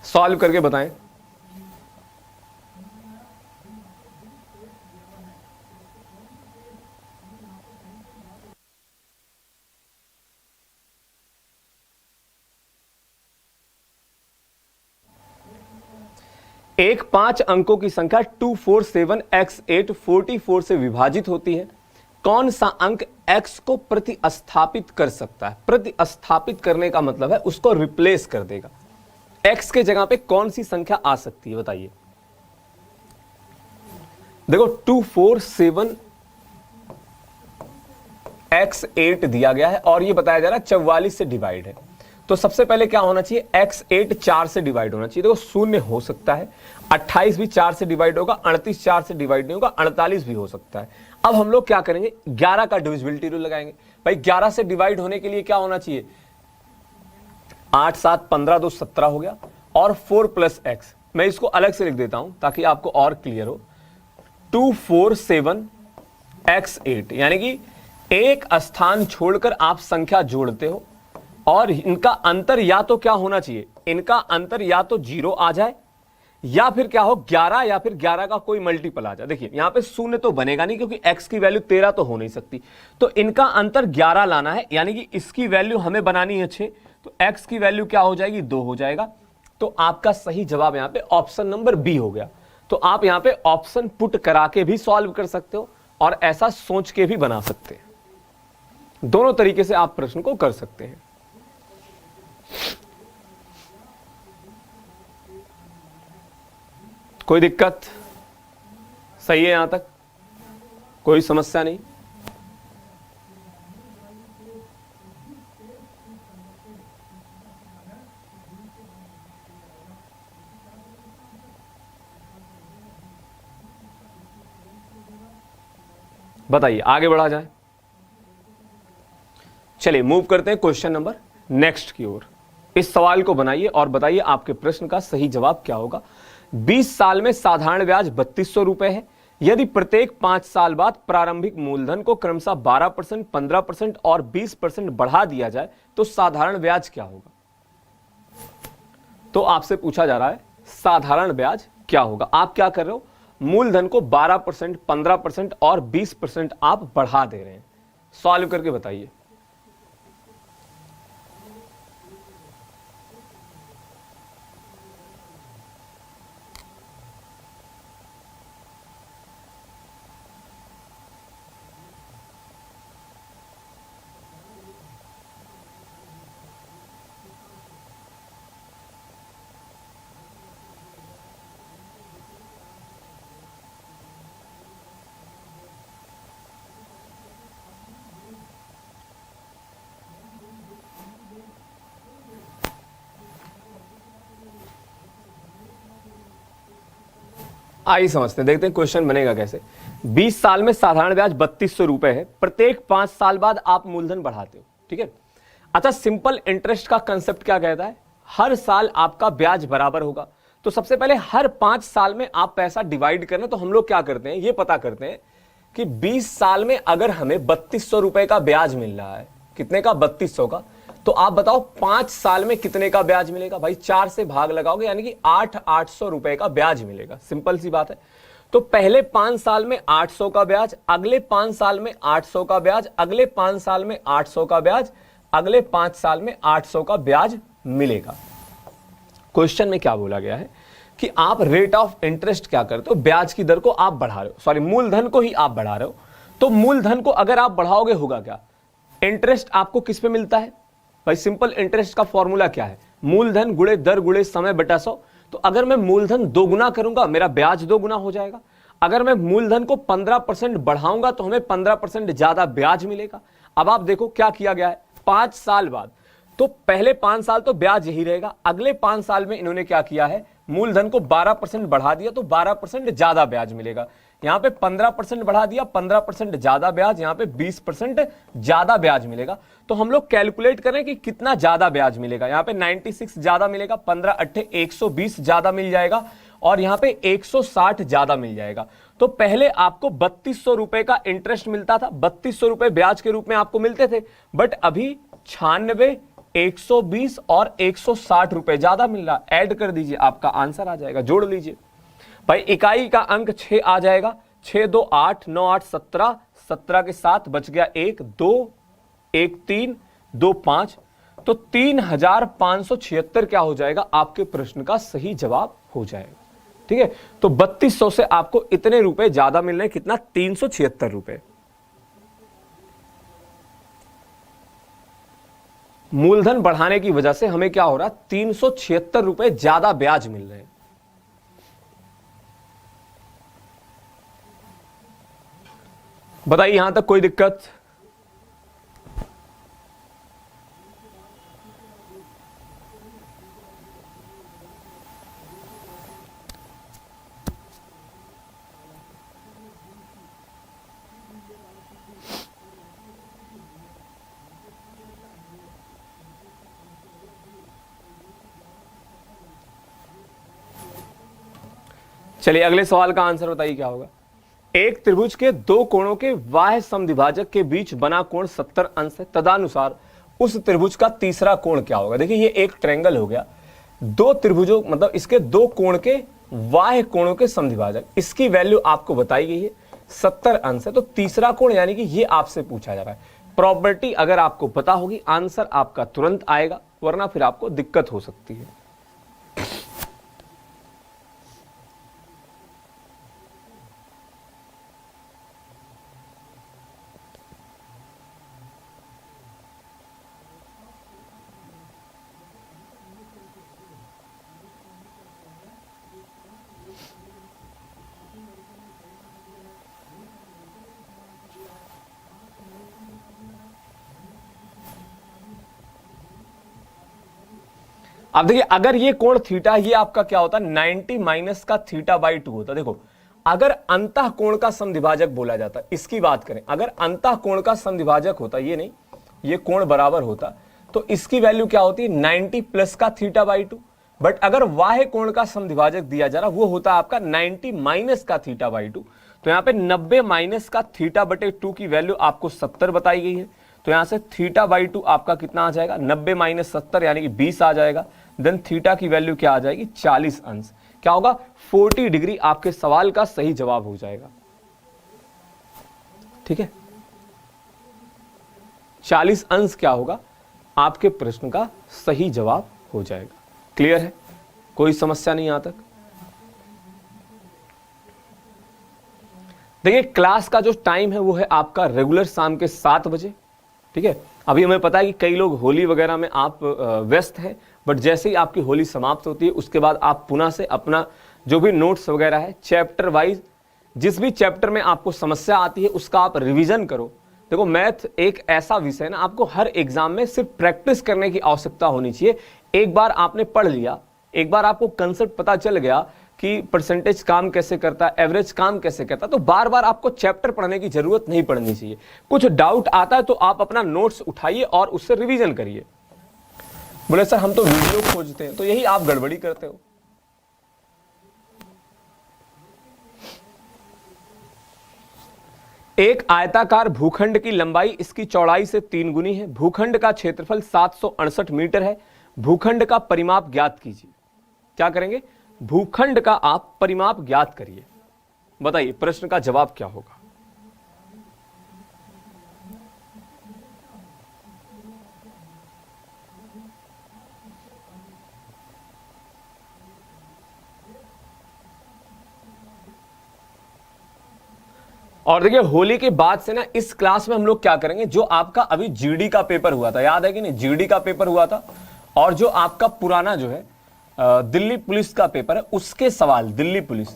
सॉल्व करके बताएं। एक 5 अंकों की संख्या 247x8 44 से विभाजित होती है। कौन सा अंक x को प्रतिस्थापित कर सकता है। प्रतिस्थापित करने का मतलब है उसको रिप्लेस कर देगा। x के जगह पे कौन सी संख्या आ सकती है बताइए। देखो 247x8 दिया गया है और ये बताया जा रहा है 44 से डिवाइड है। तो सबसे पहले क्या होना चाहिए, x8 4 से डिवाइड होना चाहिए। देखो शून्य हो सकता है, 28 भी 4 से डिवाइड होगा, 38 4 से डिवाइड नहीं होगा, 48 भी हो सकता है। अब हम लोग क्या करेंगे, 11 का डिविजिबिलिटी रूल लगाएंगे। भाई 11 से डिवाइड होने के लिए क्या होना चाहिए, 8 7 15 2 17 हो गया, और 4 + x। मैं इसको अलग से लिख देता हूं ताकि आपको और क्लियर हो। 247x8 यानी कि एक स्थान छोड़कर आप संख्या जोड़ते हो और इनका अंतर या तो क्या होना चाहिए, इनका अंतर या तो 0 आ जाए या फिर क्या हो 11 या फिर 11 का कोई मल्टीपल आ जाए। देखिए यहां पे शून्य तो बनेगा नहीं क्योंकि x की वैल्यू 13 तो हो नहीं सकती, तो इनका अंतर 11 लाना है, यानी कि इसकी वैल्यू हमें बनानी है 6, तो x की वैल्यू क्या हो जाएगी 2 हो जाएगा। तो आपका सही जवाब यहां पे ऑप्शन नंबर बी हो गया। तो आप यहां पे ऑप्शन पुट करा के भी सॉल्व कर सकते हो और ऐसा सोच के भी बना सकते हैं। दोनों तरीके से आप प्रश्न को कर सकते हैं। कोई दिक्कत, सही है यहां तक, कोई समस्या नहीं। बताइए आगे बढ़ा जाए। चलिए मूव करते हैं क्वेश्चन नंबर नेक्स्ट की ओर। इस सवाल को बनाइए और बताइए आपके प्रश्न का सही जवाब क्या होगा। 20 साल में साधारण ब्याज 3200 रुपए है। यदि प्रत्येक 5 साल बाद प्रारंभिक मूलधन को क्रमशः 12%, 15% और 20% बढ़ा दिया जाए तो साधारण ब्याज क्या होगा। तो आपसे पूछा जा रहा है साधारण ब्याज क्या होगा। आप क्या कर रहे हो, मूलधन को 12%, 15% और 20% आप बढ़ा दे रहे हैं। सॉल्व करके बताइए। आइए समझते हैं, देखते हैं क्वेश्चन बनेगा कैसे। 20 साल में साधारण ब्याज 3200 रुपए है। प्रत्येक 5 साल बाद आप मूलधन बढ़ाते हो, ठीक है। अच्छा, सिंपल इंटरेस्ट का कंसेप्ट क्या कहता है, हर साल आपका ब्याज बराबर होगा। तो सबसे पहले हर 5 साल में आप पैसा डिवाइड करना, तो हम लोग क्या करते हैं, ये पता करते हैं कि 20 साल में अगर हमें 3200 रुपए का ब्याज मिल रहा है, कितने का, 3200 का, तो आप बताओ 5 साल में कितने का ब्याज मिलेगा। भाई 4 से भाग लगाओगे यानी कि 800 रुपए का ब्याज मिलेगा। सिंपल सी बात है। तो पहले 5 साल में 800 का ब्याज, अगले 5 साल में 800 का ब्याज, अगले 5 साल में 800 का ब्याज, अगले 5 साल में 800 का ब्याज मिलेगा। क्वेश्चन में क्या बोला गया है कि आप रेट ऑफ इंटरेस्ट क्या करते हो, ब्याज की दर को आप बढ़ा रहे हो, सॉरी मूलधन को ही आप बढ़ा रहे हो। तो मूलधन को अगर आप बढ़ाओगे होगा क्या, इंटरेस्ट आपको किस पे मिलता है भाई, सिंपल इंटरेस्ट का फॉर्मूला क्या है, मूलधन गुणे दर गुणे समय बटा 100। तो अगर मैं मूलधन 2 गुना करूंगा मेरा ब्याज 2 गुना हो जाएगा। अगर मैं मूलधन को 15% बढ़ाऊंगा तो हमें 15% ज्यादा ब्याज मिलेगा। अब आप देखो क्या किया गया है, 5 साल बाद, तो पहले 5 साल तो ब्याज यही रहेगा, अगले 5 साल में इन्होंने क्या किया है, मूलधन को 12% बढ़ा दिया तो 12% ज्यादा ब्याज मिलेगा। यहां पे 15% बढ़ा दिया, 15% ज्यादा ब्याज, यहां पे 20% ज्यादा ब्याज मिलेगा। तो हम लोग कैलकुलेट करें कि कितना ज्यादा ब्याज मिलेगा। यहां पे 96 ज्यादा मिलेगा, 15 अट्ठे 120 ज्यादा मिल जाएगा और यहां पे 160 ज्यादा मिल जाएगा। तो पहले आपको 3200 रुपए का इंटरेस्ट मिलता था, 3200 रुपए ब्याज के रूप में आपको मिलते थे, बट अभी 96, 120 और 160 रुपए ज्यादा मिल रहा। ऐड कर दीजिए, आपका आंसर आ जाएगा, जोड़ लीजिए भाई। इकाई का अंक 6 आ जाएगा, 6 2 8, 9 8 17, 17 के साथ बच गया 1 2, 1 3, 2 5, तो 3576 क्या हो जाएगा, आपके प्रश्न का सही जवाब हो जाएगा। ठीक है, तो 3200 से आपको इतने रुपए ज्यादा मिल रहे हैं, कितना, 376 रुपए। मूलधन बढ़ाने की वजह से हमें क्या हो रहा है, 376 रुपए ज्यादा ब्याज मिल रहे हैं। बताइए यहां तक कोई दिक्कत। चलिए अगले सवाल का आंसर बताइए क्या होगा। एक त्रिभुज के 2 कोणों के बाह्य समद्विभाजक के बीच बना कोण 70 अंश है, तदनुसार उस त्रिभुज का तीसरा कोण क्या होगा। देखिए ये एक ट्रायंगल हो गया, 2 त्रिभुजों मतलब इसके 2 कोण के बाह्य कोणों के समद्विभाजक, इसकी वैल्यू आपको बताई गई है 70 अंश है। तो तीसरा कोण यानी कि ये आपसे पूछा जा रहा है। प्रॉपर्टी अगर आपको पता होगी आंसर आपका तुरंत आएगा, वरना फिर आपको दिक्कत हो सकती है। अब देखिए अगर ये कोण थीटा, ये आपका क्या होता है 90 माइनस का थीटा बाई 2 होता। देखो अगर अंतः कोण का समद्विभाजक बोला जाता, इसकी बात करें, अगर अंतः कोण का समद्विभाजक होता ये नहीं, ये कोण बराबर होता तो इसकी वैल्यू क्या होती है 90 प्लस का थीटा बाई 2। बट अगर वाह्य कोण का समद्विभाजक दिया जा रहा वो होता है आपका 90 माइनस का थीटा बाई 2। तो यहां पे 90 माइनस का थीटा बटे 2 की वैल्यू आपको 70 बताई गई है। तो यहां से थीटा बाई 2 आपका कितना आ जाएगा 90 माइनस 70 यानी कि 20 आ जाएगा। देन थीटा की वैल्यू क्या आ जाएगी 40 अंश। क्या होगा 40 डिग्री आपके सवाल का सही जवाब हो जाएगा। ठीक है 40 अंश क्या होगा आपके प्रश्न का सही जवाब हो जाएगा। क्लियर है कोई समस्या नहीं यहां तक। देखिए क्लास का जो टाइम है वो है आपका रेगुलर शाम के 7 बजे। ठीक है अभी हमें पता है कि कई लोग होली वगैरह में आप व्यस्त हैं, बट जैसे ही आपकी होली समाप्त होती है उसके बाद आप पुनः से अपना जो भी नोट्स वगैरह है चैप्टर वाइज जिस भी चैप्टर में आपको समस्या आती है उसका आप रिवीजन करो। देखो मैथ एक ऐसा विषय है ना, आपको हर एग्जाम में सिर्फ प्रैक्टिस करने की आवश्यकता होनी चाहिए। एक बार आपने पढ़ लिया, एक बार आपको कंसेप्ट पता चल गया कि परसेंटेज काम कैसे करता है, एवरेज काम कैसे करता है, तो बार बार आपको चैप्टर पढ़ने की जरूरत नहीं पड़नी चाहिए। कुछ डाउट आता है तो आप अपना नोट्स उठाइए और उससे रिवीजन करिए। बोले सर हम तो वीडियो खोजते हैं, तो यही आप गड़बड़ी करते हो। एक आयताकार भूखंड की लंबाई इसकी चौड़ाई से 3 गुनी है। भूखंड का क्षेत्रफल 768 मीटर है। भूखंड का परिमाप ज्ञात कीजिए। क्या करेंगे भूखंड का आप परिमाप ज्ञात करिए। बताइए प्रश्न का जवाब क्या होगा। और देखिए होली के बाद से ना इस क्लास में हम लोग क्या करेंगे, जो आपका अभी जीडी का पेपर हुआ था, याद है कि नहीं, जीडी का पेपर हुआ था, और जो आपका पुराना जो है दिल्ली पुलिस का पेपर है उसके सवाल, दिल्ली पुलिस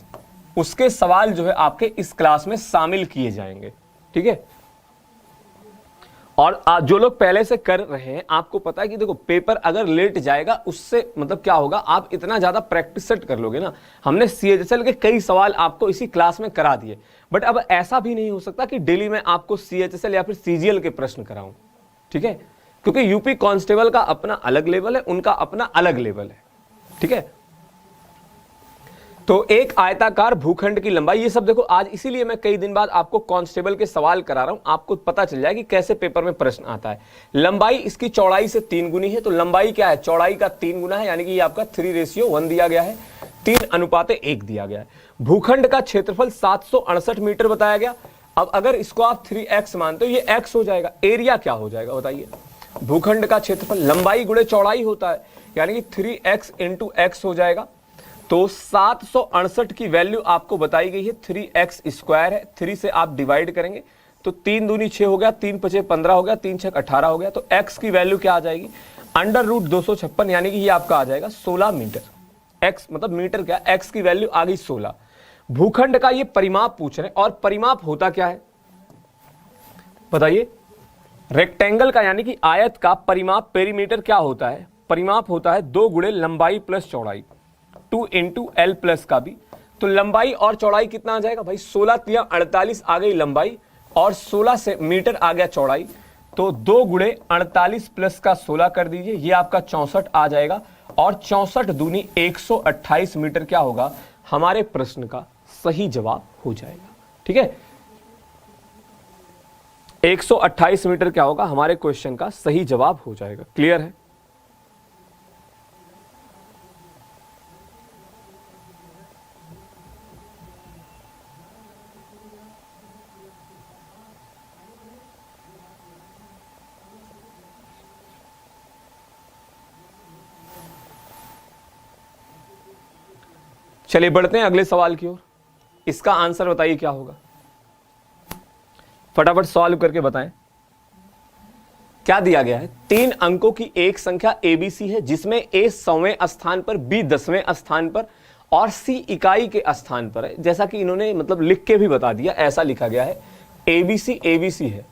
उसके सवाल जो है आपके इस क्लास में शामिल किए जाएंगे। ठीक है और जो लोग पहले से कर रहे हैं आपको पता है कि देखो पेपर अगर लेट जाएगा उससे मतलब क्या होगा, आप इतना ज्यादा प्रैक्टिस सेट कर लोगे ना। हमने सीएचएसएल के कई सवाल आपको इसी क्लास में करा दिए, बट अब ऐसा भी नहीं हो सकता कि डेली मैं आपको सीएचएसएल या फिर सीजीएल के प्रश्न कराऊं। ठीक है क्योंकि यूपी कांस्टेबल का अपना अलग लेवल है, उनका अपना अलग लेवल है। ठीक है तो एक आयताकार भूखंड की लंबाई, ये सब देखो आज इसीलिए मैं कई दिन बाद आपको कांस्टेबल के सवाल करा रहा हूं, आपको पता चल जाए कि कैसे पेपर में प्रश्न आता है। लंबाई इसकी चौड़ाई से 3 गुनी है, तो लंबाई क्या है चौड़ाई का 3 गुना है, यानी कि ये आपका 3:1 दिया गया है, 3:1 दिया गया है। भूखंड का क्षेत्रफल 768 मीटर बताया गया। अब अगर इसको आप 3x मानते हो ये x हो जाएगा। एरिया क्या हो जाएगा बताइए, भूखंड का क्षेत्रफल लंबाई गुणे चौड़ाई होता है, यानी कि 3x इंटू x हो जाएगा। तो 768 की वैल्यू आपको बताई गई है 3x स्क्वायर है, 3 से आप डिवाइड करेंगे तो 3 दूनी 6 हो गया, 3 5 15 हो गया, 3 6 18 हो गया। तो x की वैल्यू क्या आ जाएगी √256, यानी कि ये आपका आ जाएगा 16 मीटर। x मतलब मीटर क्या, x की वैल्यू आ गई 16। भूखंड का ये परिमाप पूछ रहे हैं, और परिमाप होता क्या है बताइए। रेक्टेंगल का यानी कि आयत का परिमाप पेरीमीटर क्या होता है, परिमाप होता है 2 गुणे लंबाई प्लस चौड़ाई, 2 इंटू एल प्लस का भी। तो लंबाई और चौड़ाई कितना आ जाएगा भाई 16 × 48 आ गई लंबाई, और 16 से मीटर आ गया चौड़ाई। तो 2 गुणे 48 प्लस का 16 कर दीजिए, ये आपका 64 आ जाएगा, और 64 दूनी 128 मीटर क्या होगा हमारे प्रश्न का सही जवाब हो जाएगा। ठीक है 128 मीटर क्या होगा हमारे क्वेश्चन का सही जवाब हो जाएगा। क्लियर है। चलिए बढ़ते हैं अगले सवाल की ओर। इसका आंसर बताइए क्या होगा, फटाफट सॉल्व करके बताएं। क्या दिया गया है, 3 अंकों की एक संख्या एबीसी है जिसमें ए 100वें स्थान पर, बी 10वें स्थान पर और सी इकाई के स्थान पर है। जैसा कि इन्होंने मतलब लिख के भी बता दिया, ऐसा लिखा गया है एबीसी एबीसी है,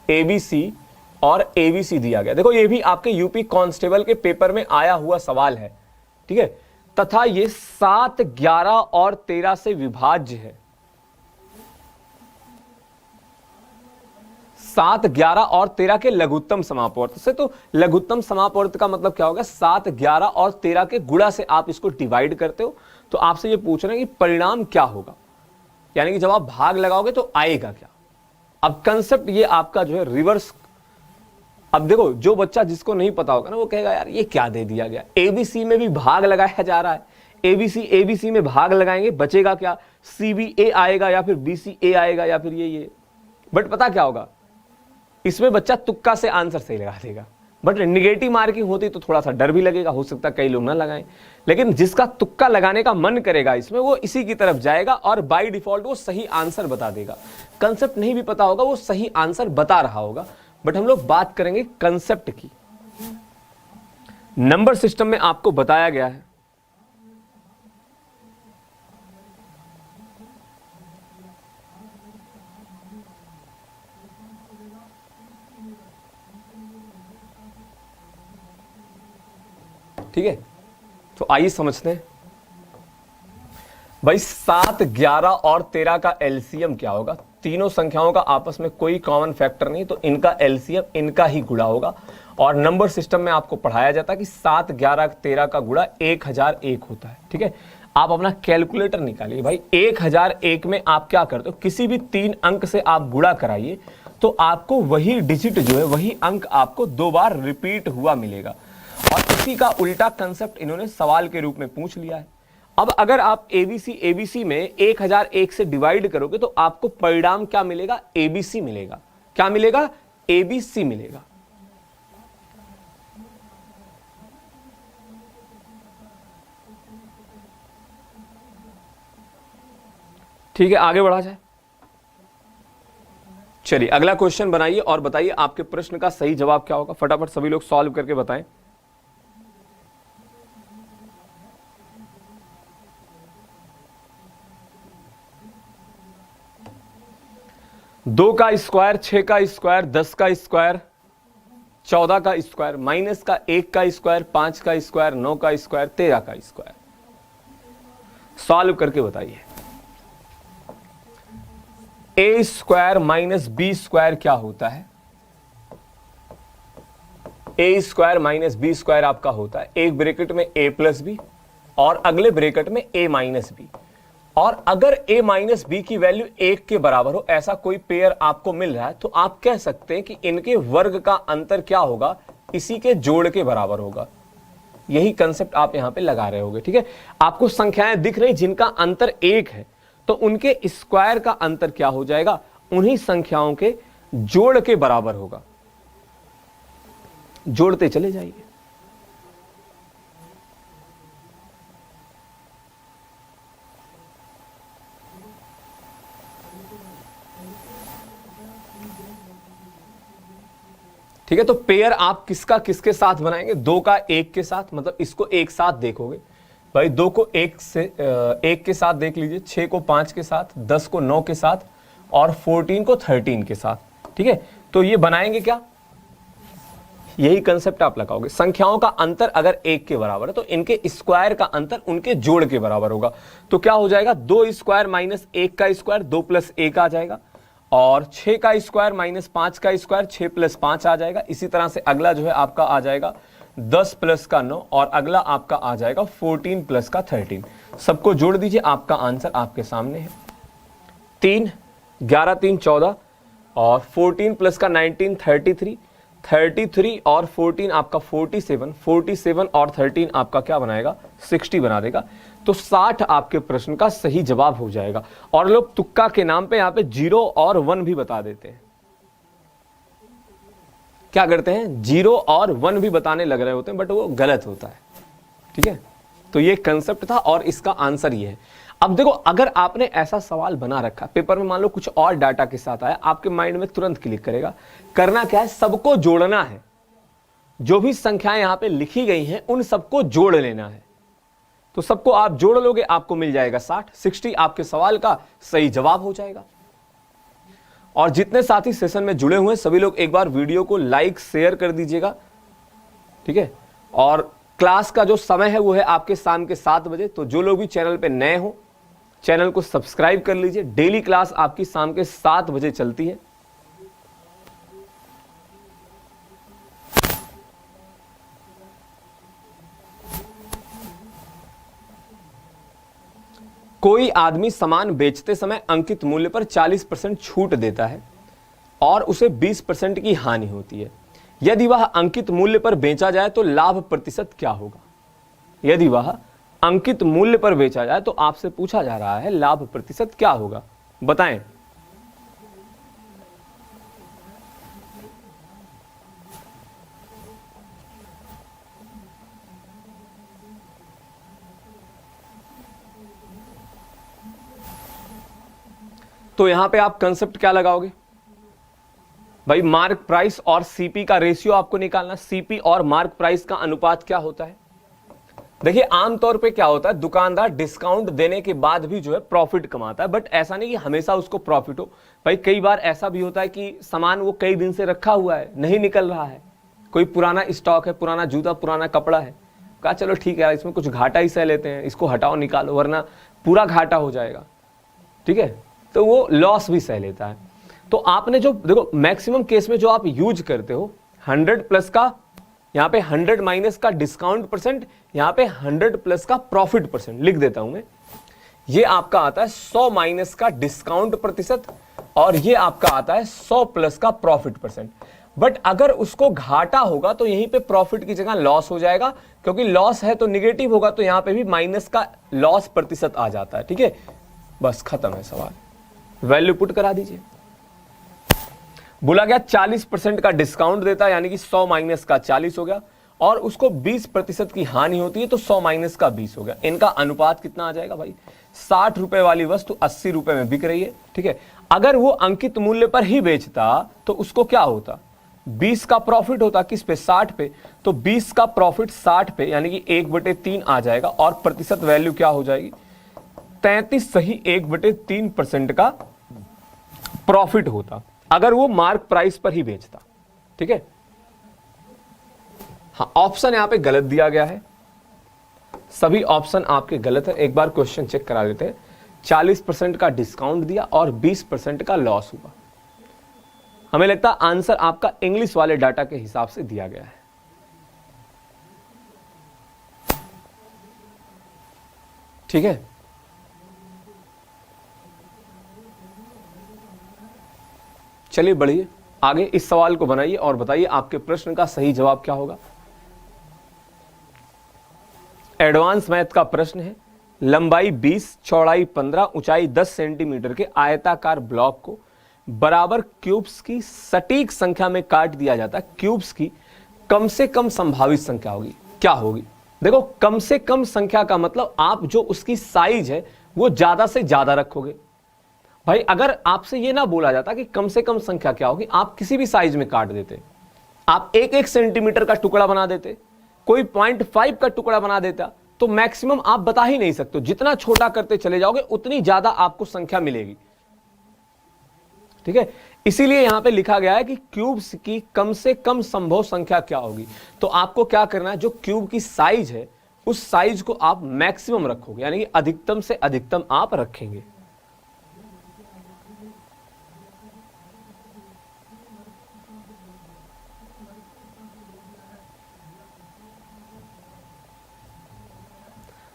एबीसी और एबीसी दिया गया। देखो ये भी आपके यूपी कांस्टेबल के पेपर में आया हुआ सवाल है। ठीक है तथा ये 7, 11 और 13 से विभाज्य है। 7, 11 और 13 के लघुत्तम समापवर्त से। तो लघुत्तम समापवर्त का मतलब क्या होगा, 7, 11 और 13 के गुणा से आप इसको डिवाइड करते हो। तो आपसे ये पूछ रहे हैं कि परिणाम क्या होगा, यानी कि जब आप भाग लगाओगे तो आएगा क्या। अब कंसेप्ट ये आपका जो है रिवर्स। अब देखो, जो बच्चा जिसको नहीं पता होगा ना, वो कहेगा यार ये क्या दे दिया गया, एबीसी में भी भाग लगाया जा रहा है, एबीसी में भाग लगाएंगे बचेगा क्या, सीबीए आएगा या फिर बीसीए आएगा या फिर ये। बट पता क्या होगा, इसमें बच्चा तुक्का से आंसर सही लगा देगा। बट निगेटिव मार्किंग होती तो थोड़ा सा डर भी लगेगा, हो सकता है कई लोग ना लगाएं। लेकिन जिसका तुक्का लगाने का मन करेगा इसमें, वो इसी की तरफ जाएगा और बाय डिफॉल्ट वो सही आंसर बता देगा। कंसेप्ट नहीं भी पता होगा, वो सही आंसर बता रहा होगा। बट हम लोग बात करेंगे कंसेप्ट की। नंबर सिस्टम में आपको बताया गया है ठीक है। तो आइए समझते हैं भाई, 7, 11 और 13 का एलसीएम क्या होगा। तीनों संख्याओं का आपस में कोई कॉमन फैक्टर नहीं, तो इनका एलसीएम इनका ही गुणा होगा। और नंबर सिस्टम में आपको पढ़ाया जाता है कि 7, 11, 13 का गुणा 1001 होता है। ठीक है, आप अपना कैलकुलेटर निकालिए भाई। 1001 में आप क्या करते हो, किसी भी 3 अंक से आप गुणा कराइए तो आपको वही डिजिट जो है, वही अंक आपको 2 बार रिपीट हुआ मिलेगा। और इसी का उल्टा कंसेप्ट इन्होंने सवाल के रूप में पूछ लिया है। अब अगर आप एबीसी में 1001 से डिवाइड करोगे तो आपको परिणाम क्या मिलेगा, एबीसी मिलेगा। क्या मिलेगा, एबीसी मिलेगा। ठीक है, आगे बढ़ा जाए। चलिए अगला क्वेश्चन बनाइए और बताइए आपके प्रश्न का सही जवाब क्या होगा। फटाफट सभी लोग सॉल्व करके बताएं। 2 का स्क्वायर, 6 का स्क्वायर, 10 का स्क्वायर, 14 का स्क्वायर, माइनस का 1 का स्क्वायर, 5 का स्क्वायर, 9 का स्क्वायर, 13 का स्क्वायर। सॉल्व करके बताइए। ए स्क्वायर माइनस बी स्क्वायर क्या होता है। ए स्क्वायर माइनस बी स्क्वायर आपका होता है एक ब्रैकेट में ए प्लस बी और अगले ब्रैकेट में ए माइनस बी। और अगर a माइनस बी की वैल्यू 1 के बराबर हो, ऐसा कोई पेयर आपको मिल रहा है, तो आप कह सकते हैं कि इनके वर्ग का अंतर क्या होगा, इसी के जोड़ के बराबर होगा। यही कंसेप्ट आप यहां पे लगा रहे होगे। ठीक है, आपको संख्याएं दिख रही जिनका अंतर 1 है, तो उनके स्क्वायर का अंतर क्या हो जाएगा, उन्हीं संख्याओं के जोड़ के बराबर होगा। जोड़ते चले जाइए। ठीक है, तो पेयर आप किसका किसके साथ बनाएंगे, 2 का 1 के साथ, मतलब इसको एक साथ देखोगे भाई। 2 को 1 के साथ देख लीजिए, 6 को 5 के साथ, 10 को 9 के साथ और 14 को 13 के साथ। ठीक है, तो ये बनाएंगे क्या, यही कंसेप्ट आप लगाओगे। संख्याओं का अंतर अगर 1 के बराबर है तो इनके स्क्वायर का अंतर उनके जोड़ के बराबर होगा। तो क्या हो जाएगा, 2 स्क्वायर माइनस 1 का स्क्वायर, 2 प्लस 1 आ जाएगा। और 6 का स्क्वायर माइनस 5 का स्क्वायर, 6 प्लस 5 आ जाएगा। इसी तरह से अगला जो है आपका आ जाएगा 10 प्लस का 9 और अगला आपका आ जाएगा 14 प्लस का 13। सबको जोड़ दीजिए, आपका आंसर आपके सामने है। 3, 11, 3, 14 और 14 प्लस का 19, 33, 33 और 14 आपका 47, 47 और 13 आपका क्या बनाएगा, 60 बना देगा। तो 60 आपके प्रश्न का सही जवाब हो जाएगा। और लोग तुक्का के नाम पे यहां पे 0 और 1 भी बता देते हैं। क्या करते हैं, 0 और 1 भी बताने लग रहे होते हैं, बट वो गलत होता है। ठीक है, तो ये कंसेप्ट था और इसका आंसर ये है। अब देखो, अगर आपने ऐसा सवाल बना रखा पेपर में, मान लो कुछ और डाटा के साथ आया, आपके माइंड में तुरंत क्लिक करेगा। करना क्या है, सबको जोड़ना है। जो भी संख्याएं यहां पे लिखी गई हैं उन सबको जोड़ लेना है। तो सबको आप जोड़ लोगे, आपको मिल जाएगा 60 आपके सवाल का सही जवाब हो जाएगा। और जितने साथी सेशन में जुड़े हुए हैं सभी लोग एक बार वीडियो को लाइक शेयर कर दीजिएगा। ठीक है, और क्लास का जो समय है वो है आपके शाम के 7 बजे। तो जो लोग भी चैनल पे नए हो, चैनल को सब्सक्राइब कर लीजिए। डेली क्लास आपकी शाम के 7 बजे चलती है। कोई आदमी सामान बेचते समय अंकित मूल्य पर 40% छूट देता है और उसे 20% की हानि होती है। यदि वह अंकित मूल्य पर बेचा जाए तो लाभ प्रतिशत क्या होगा? यदि वह अंकित मूल्य पर बेचा जाए तो आपसे पूछा जा रहा है लाभ प्रतिशत क्या होगा, बताएं। तो यहां पे आप कंसेप्ट क्या लगाओगे भाई? मार्क प्राइस और सीपी का रेशियो आपको निकालना। सीपी और मार्क प्राइस का अनुपात क्या होता है? देखिए आमतौर पे क्या होता है, दुकानदार डिस्काउंट देने के बाद भी जो है प्रॉफिट कमाता है, बट ऐसा नहीं कि हमेशा उसको प्रॉफिट हो भाई। कई बार ऐसा भी होता है कि सामान वो कई दिन से रखा हुआ है, नहीं निकल रहा है, कोई पुराना स्टॉक है, पुराना जूता, पुराना कपड़ा है, कहा चलो ठीक है इसमें कुछ घाटा ही सह लेते हैं, इसको हटाओ निकालो वरना पूरा घाटा हो जाएगा, ठीक है, तो वो लॉस भी सह लेता है। तो आपने जो देखो मैक्सिमम केस में जो आप यूज करते हो 100 प्लस का, यहां पे 100 माइनस का डिस्काउंट परसेंट, यहां पे 100 प्लस का प्रॉफिट परसेंट लिख देता हूं मैं। ये आपका आता है 100 माइनस का डिस्काउंट प्रतिशत और ये आपका आता है 100 प्लस का प्रॉफिट परसेंट। बट अगर उसको घाटा होगा तो यहीं पे प्रॉफिट की जगह लॉस हो जाएगा, क्योंकि लॉस है तो निगेटिव होगा, तो यहां पे भी माइनस का लॉस प्रतिशत आ जाता है, ठीक है। बस खत्म है सवाल, वैल्यू पुट करा दीजिए। बोला गया 40% का डिस्काउंट देता है, यानी कि 100 माइनस का 40 हो गया, और उसको 20% की हानि होती है तो 100 माइनस का 20 हो गया। इनका अनुपात कितना आ जाएगा भाई? 60 रुपए वाली वस्तु 80 रुपए में बिक रही है, ठीक है। अगर वो अंकित मूल्य पर ही बेचता तो उसको क्या होता? 20 का प्रॉफिट होता, किस पे? 60 पे। तो 20 का प्रॉफिट 60 पे, यानी कि 1/3 आ जाएगा, और प्रतिशत वैल्यू क्या हो जाएगी? 33 सही 1/3% का प्रॉफिट होता अगर वो मार्क प्राइस पर ही बेचता, ठीक है। हाँ, ऑप्शन यहां पे गलत दिया गया है, सभी ऑप्शन आपके गलत है। एक बार क्वेश्चन चेक करा लेते हैं। 40% का डिस्काउंट दिया और 20% का लॉस हुआ। हमें लगता है आंसर आपका इंग्लिश वाले डाटा के हिसाब से दिया गया है। ठीक है, चलिए बढ़िए आगे, इस सवाल को बनाइए और बताइए आपके प्रश्न का सही जवाब क्या होगा। एडवांस मैथ का प्रश्न है। लंबाई 20, चौड़ाई 15, ऊंचाई 10 सेंटीमीटर के आयताकार ब्लॉक को बराबर क्यूब्स की सटीक संख्या में काट दिया जाता है। क्यूब्स की कम से कम संभावित संख्या होगी, क्या होगी? देखो कम से कम संख्या का मतलब आप जो उसकी साइज है वो ज्यादा से ज्यादा रखोगे। भाई अगर आपसे ये ना बोला जाता कि कम से कम संख्या क्या होगी, आप किसी भी साइज में काट देते, आप 1-1 सेंटीमीटर का टुकड़ा बना देते, कोई 0.5 का टुकड़ा बना देता, तो मैक्सिमम आप बता ही नहीं सकते। जितना छोटा करते चले जाओगे उतनी ज्यादा आपको संख्या मिलेगी, ठीक है। इसीलिए यहां पे लिखा गया है कि क्यूब्स की कम से कम संभव संख्या क्या होगी। तो आपको क्या करना है, जो क्यूब की साइज है उस साइज को आप मैक्सिमम रखोगे, यानी कि अधिकतम से अधिकतम आप रखेंगे।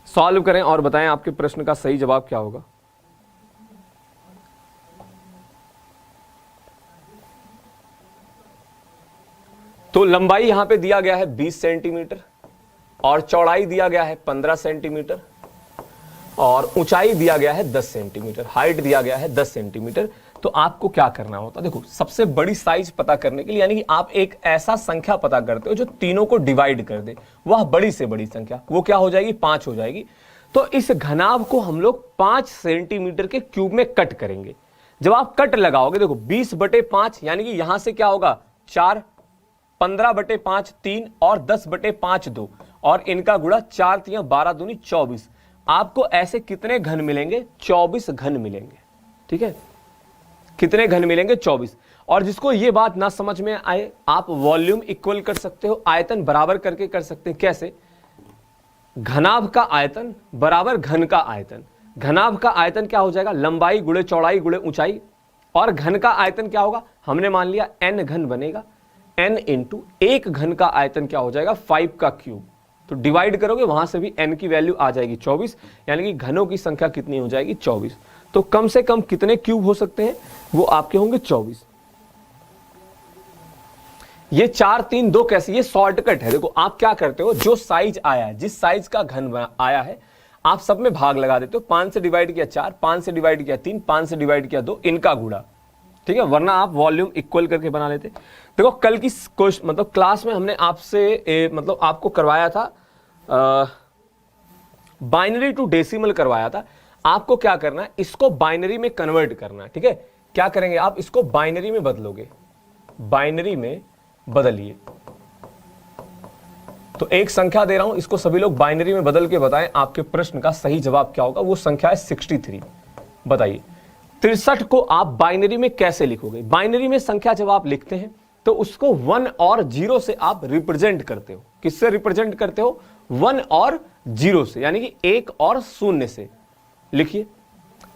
सॉल्व करें और बताएं आपके प्रश्न का सही जवाब क्या होगा। तो लंबाई यहां पे दिया गया है 20 सेंटीमीटर और चौड़ाई दिया गया है 15 सेंटीमीटर और ऊंचाई दिया गया है 10 सेंटीमीटर, हाइट दिया गया है 10 सेंटीमीटर। तो आपको क्या करना होता है, देखो सबसे बड़ी साइज पता करने के लिए, यानी कि आप एक ऐसा संख्या पता करते हो जो तीनों को डिवाइड कर दे, वह बड़ी से बड़ी संख्या, वो क्या हो जाएगी? 5 हो जाएगी। तो इस घनाभ को हम लोग 5 सेंटीमीटर के क्यूब में कट करेंगे। जब आप कट लगाओगे, देखो 20/5, यानी कि यहां से क्या होगा? 4, 15/5 3 और 10/5 2, और इनका गुणा 4 3 12 दूनी 24। आपको ऐसे कितने घन मिलेंगे? 24 घन मिलेंगे, ठीक है। कितने घन मिलेंगे? 24। और जिसको ये बात ना समझ में आए, आप वॉल्यूम इक्वल कर सकते हो, आयतन बराबर करके कर सकते हैं। कैसे? घनाभ का आयतन बराबर घन का आयतन। घनाभ का आयतन क्या हो जाएगा? लंबाई गुणे चौड़ाई गुणे ऊंचाई, और घन का आयतन क्या होगा? हमने मान लिया n घन बनेगा, n इंटू एक घन का आयतन क्या हो जाएगा? 5 का क्यूब, तो डिवाइड करोगे वहां से भी n की वैल्यू आ जाएगी 24, यानी कि घनों की संख्या कितनी हो जाएगी 24। तो कम से कम कितने क्यूब हो सकते हैं, वो आपके होंगे 24। ये 4 3 2 कैसे, ये शॉर्टकट है। देखो आप क्या करते हो, जो साइज आया है, जिस साइज का घन आया है, आप सब में भाग लगा देते हो। 5 से डिवाइड किया 4, 5 से डिवाइड किया 3, 5 से डिवाइड किया 2, इनका गुणा, ठीक है, वरना आप वॉल्यूम इक्वल करके बना लेते। देखो कल की मतलब क्लास में हमने आपसे मतलब आपको करवाया था बाइनरी टू डेसिमल करवाया था। आपको क्या करना है, इसको बाइनरी में कन्वर्ट करना है, ठीक है। क्या करेंगे आप, इसको बाइनरी में बदलोगे, बाइनरी में बदलिए। तो एक संख्या दे रहा हूं, इसको सभी लोग बाइनरी में बदल के बताएं आपके प्रश्न का सही जवाब क्या होगा। वो संख्या है 63। बताइए 63 को आप बाइनरी में कैसे लिखोगे। बाइनरी में संख्या जब आप लिखते हैं तो उसको 1 और 0 से आप रिप्रेजेंट करते हो। किससे रिप्रेजेंट करते हो, 1 और 0 से, यानी कि 1 और 0 से। लिखिए,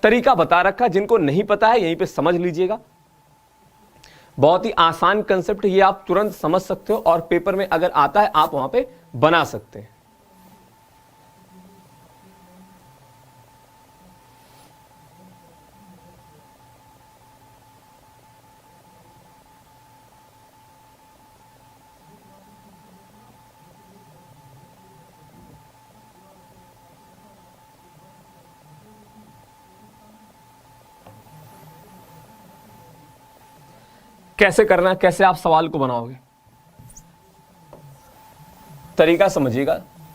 तरीका बता रखा, जिनको नहीं पता है यहीं पे समझ लीजिएगा। बहुत ही आसान कंसेप्ट, ये आप तुरंत समझ सकते हो और पेपर में अगर आता है आप वहां पे बना सकते हैं। कैसे करना है, कैसे आप सवाल को बनाओगे, तरीका समझिएगा।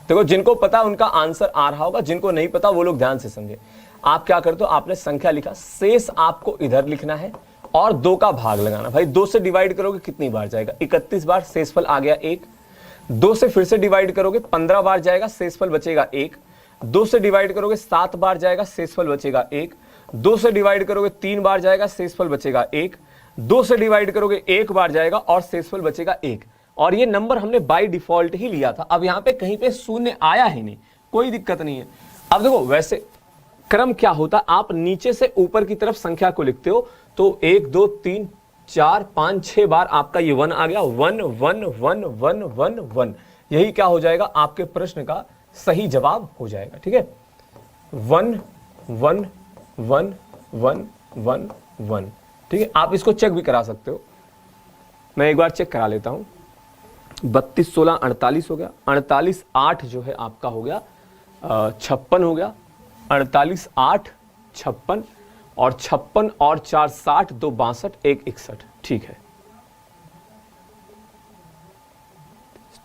देखो जिनको पता उनका आंसर आ रहा होगा, जिनको नहीं पता वो लोग ध्यान से समझे। आप क्या करते हो, आपने संख्या लिखा, शेष आपको इधर लिखना है और 2 का भाग लगाना। भाई 2 से डिवाइड करोगे कितनी बार जाएगा, 31 बार, शेषफल आ गया 1। 2 से फिर से डिवाइड करोगे 15 बार जाएगा, शेषफल बचेगा 1। 2 से डिवाइड करोगे 7 बार जाएगा, शेषफल बचेगा 1। 2 से डिवाइड करोगे 3 बार जाएगा, शेषफल बचेगा 1। 2 से डिवाइड करोगे 1 बार जाएगा और शेषफल बचेगा 1। और ये नंबर हमने बाय डिफॉल्ट ही लिया था। अब यहां पे कहीं पे शून्य आया ही नहीं, कोई दिक्कत नहीं है। अब देखो वैसे क्रम क्या होता, आप नीचे से ऊपर की तरफ संख्या को लिखते हो, तो 1 2 3 4 5 6 बार आपका ये 1 आ गया। 1 1 1 1 1 1, यही क्या हो जाएगा, आपके प्रश्न का सही जवाब हो जाएगा, ठीक है। 1 1 1 1 1 1, ठीक है। आप इसको चेक भी करा सकते हो, मैं एक बार चेक करा लेता हूं। 32 16 48 हो गया, 48 8 जो है आपका हो गया 56 हो गया। 48 8 56 और 56 और 4 60, 2 62, 1 61, ठीक है,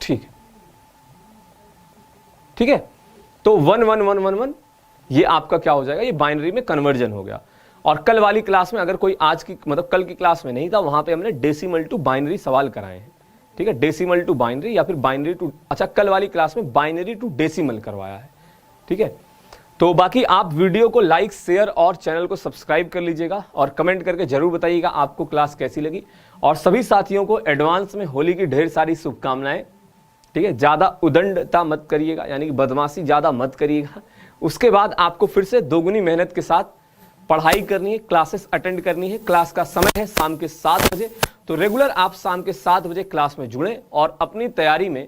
ठीक है, ठीक है। तो 1 1 1 1 1 ये आपका क्या हो जाएगा, ये बाइनरी में कन्वर्जन हो गया। और कल वाली क्लास में अगर कोई आज की मतलब कल की क्लास में नहीं था, वहां पे हमने डेसिमल टू बाइनरी सवाल कराए हैं, ठीक है। डेसिमल टू बाइनरी या फिर बाइनरी टू, अच्छा कल वाली क्लास में बाइनरी टू डेसिमल करवाया है, ठीक है। तो बाकी आप वीडियो को लाइक शेयर और चैनल को सब्सक्राइब कर लीजिएगा और कमेंट करके जरूर बताइएगा आपको क्लास कैसी लगी। और सभी साथियों को एडवांस में होली की ढेर सारी शुभकामनाएं, ठीक है। ज्यादा उदंडता मत करिएगा, यानी कि बदमाशी ज्यादा मत करिएगा। उसके बाद आपको फिर से दोगुनी मेहनत के साथ पढ़ाई करनी है, क्लासेस अटेंड करनी है। क्लास का समय है शाम के 7 बजे, तो रेगुलर आप शाम के 7 बजे क्लास में जुड़ें और अपनी तैयारी में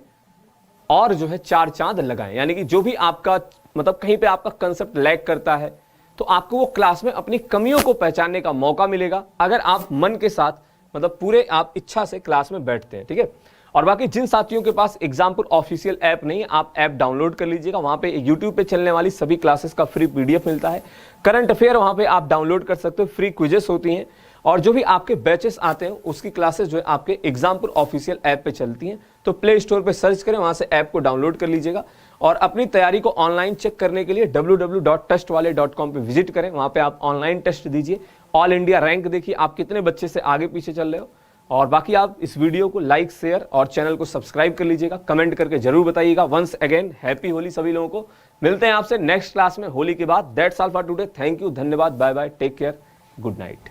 और जो है 4 चांद लगाएं। यानी कि जो भी आपका मतलब कहीं पे आपका कंसेप्ट लैग करता है तो आपको वो क्लास में अपनी कमियों को पहचानने का मौका मिलेगा, अगर आप मन के साथ मतलब पूरे आप इच्छा से क्लास में बैठते हैं, ठीक है। और बाकी जिन साथियों के पास एग्जामपुल ऑफिशियल ऐप नहीं है, आप ऐप डाउनलोड कर लीजिएगा। वहां पे यूट्यूब पे चलने वाली सभी क्लासेस का फ्री पीडीएफ मिलता है। करंट अफेयर वहां पे आप डाउनलोड कर सकते हो, फ्री क्विजेस होती हैं और जो भी आपके बैचेस आते हैं उसकी क्लासेस जो है आपके एग्जामपुल ऑफिशियल ऐप पे चलती हैं। तो प्ले स्टोर पे सर्च करें, वहां से ऐप को डाउनलोड कर लीजिएगा और अपनी तैयारी को ऑनलाइन चेक करने के लिए www.testwale.com पे विजिट करें। वहां पे आप ऑनलाइन टेस्ट दीजिए, ऑल इंडिया रैंक देखिए आप कितने बच्चे से आगे पीछे चल रहे हो। और बाकी आप इस वीडियो को लाइक शेयर और चैनल को सब्सक्राइब कर लीजिएगा, कमेंट करके जरूर बताइएगा। वंस अगेन हैप्पी होली सभी लोगों को। मिलते हैं आपसे नेक्स्ट क्लास में होली के बाद। That's all for today. Thank you, धन्यवाद, bye bye, take care, good night.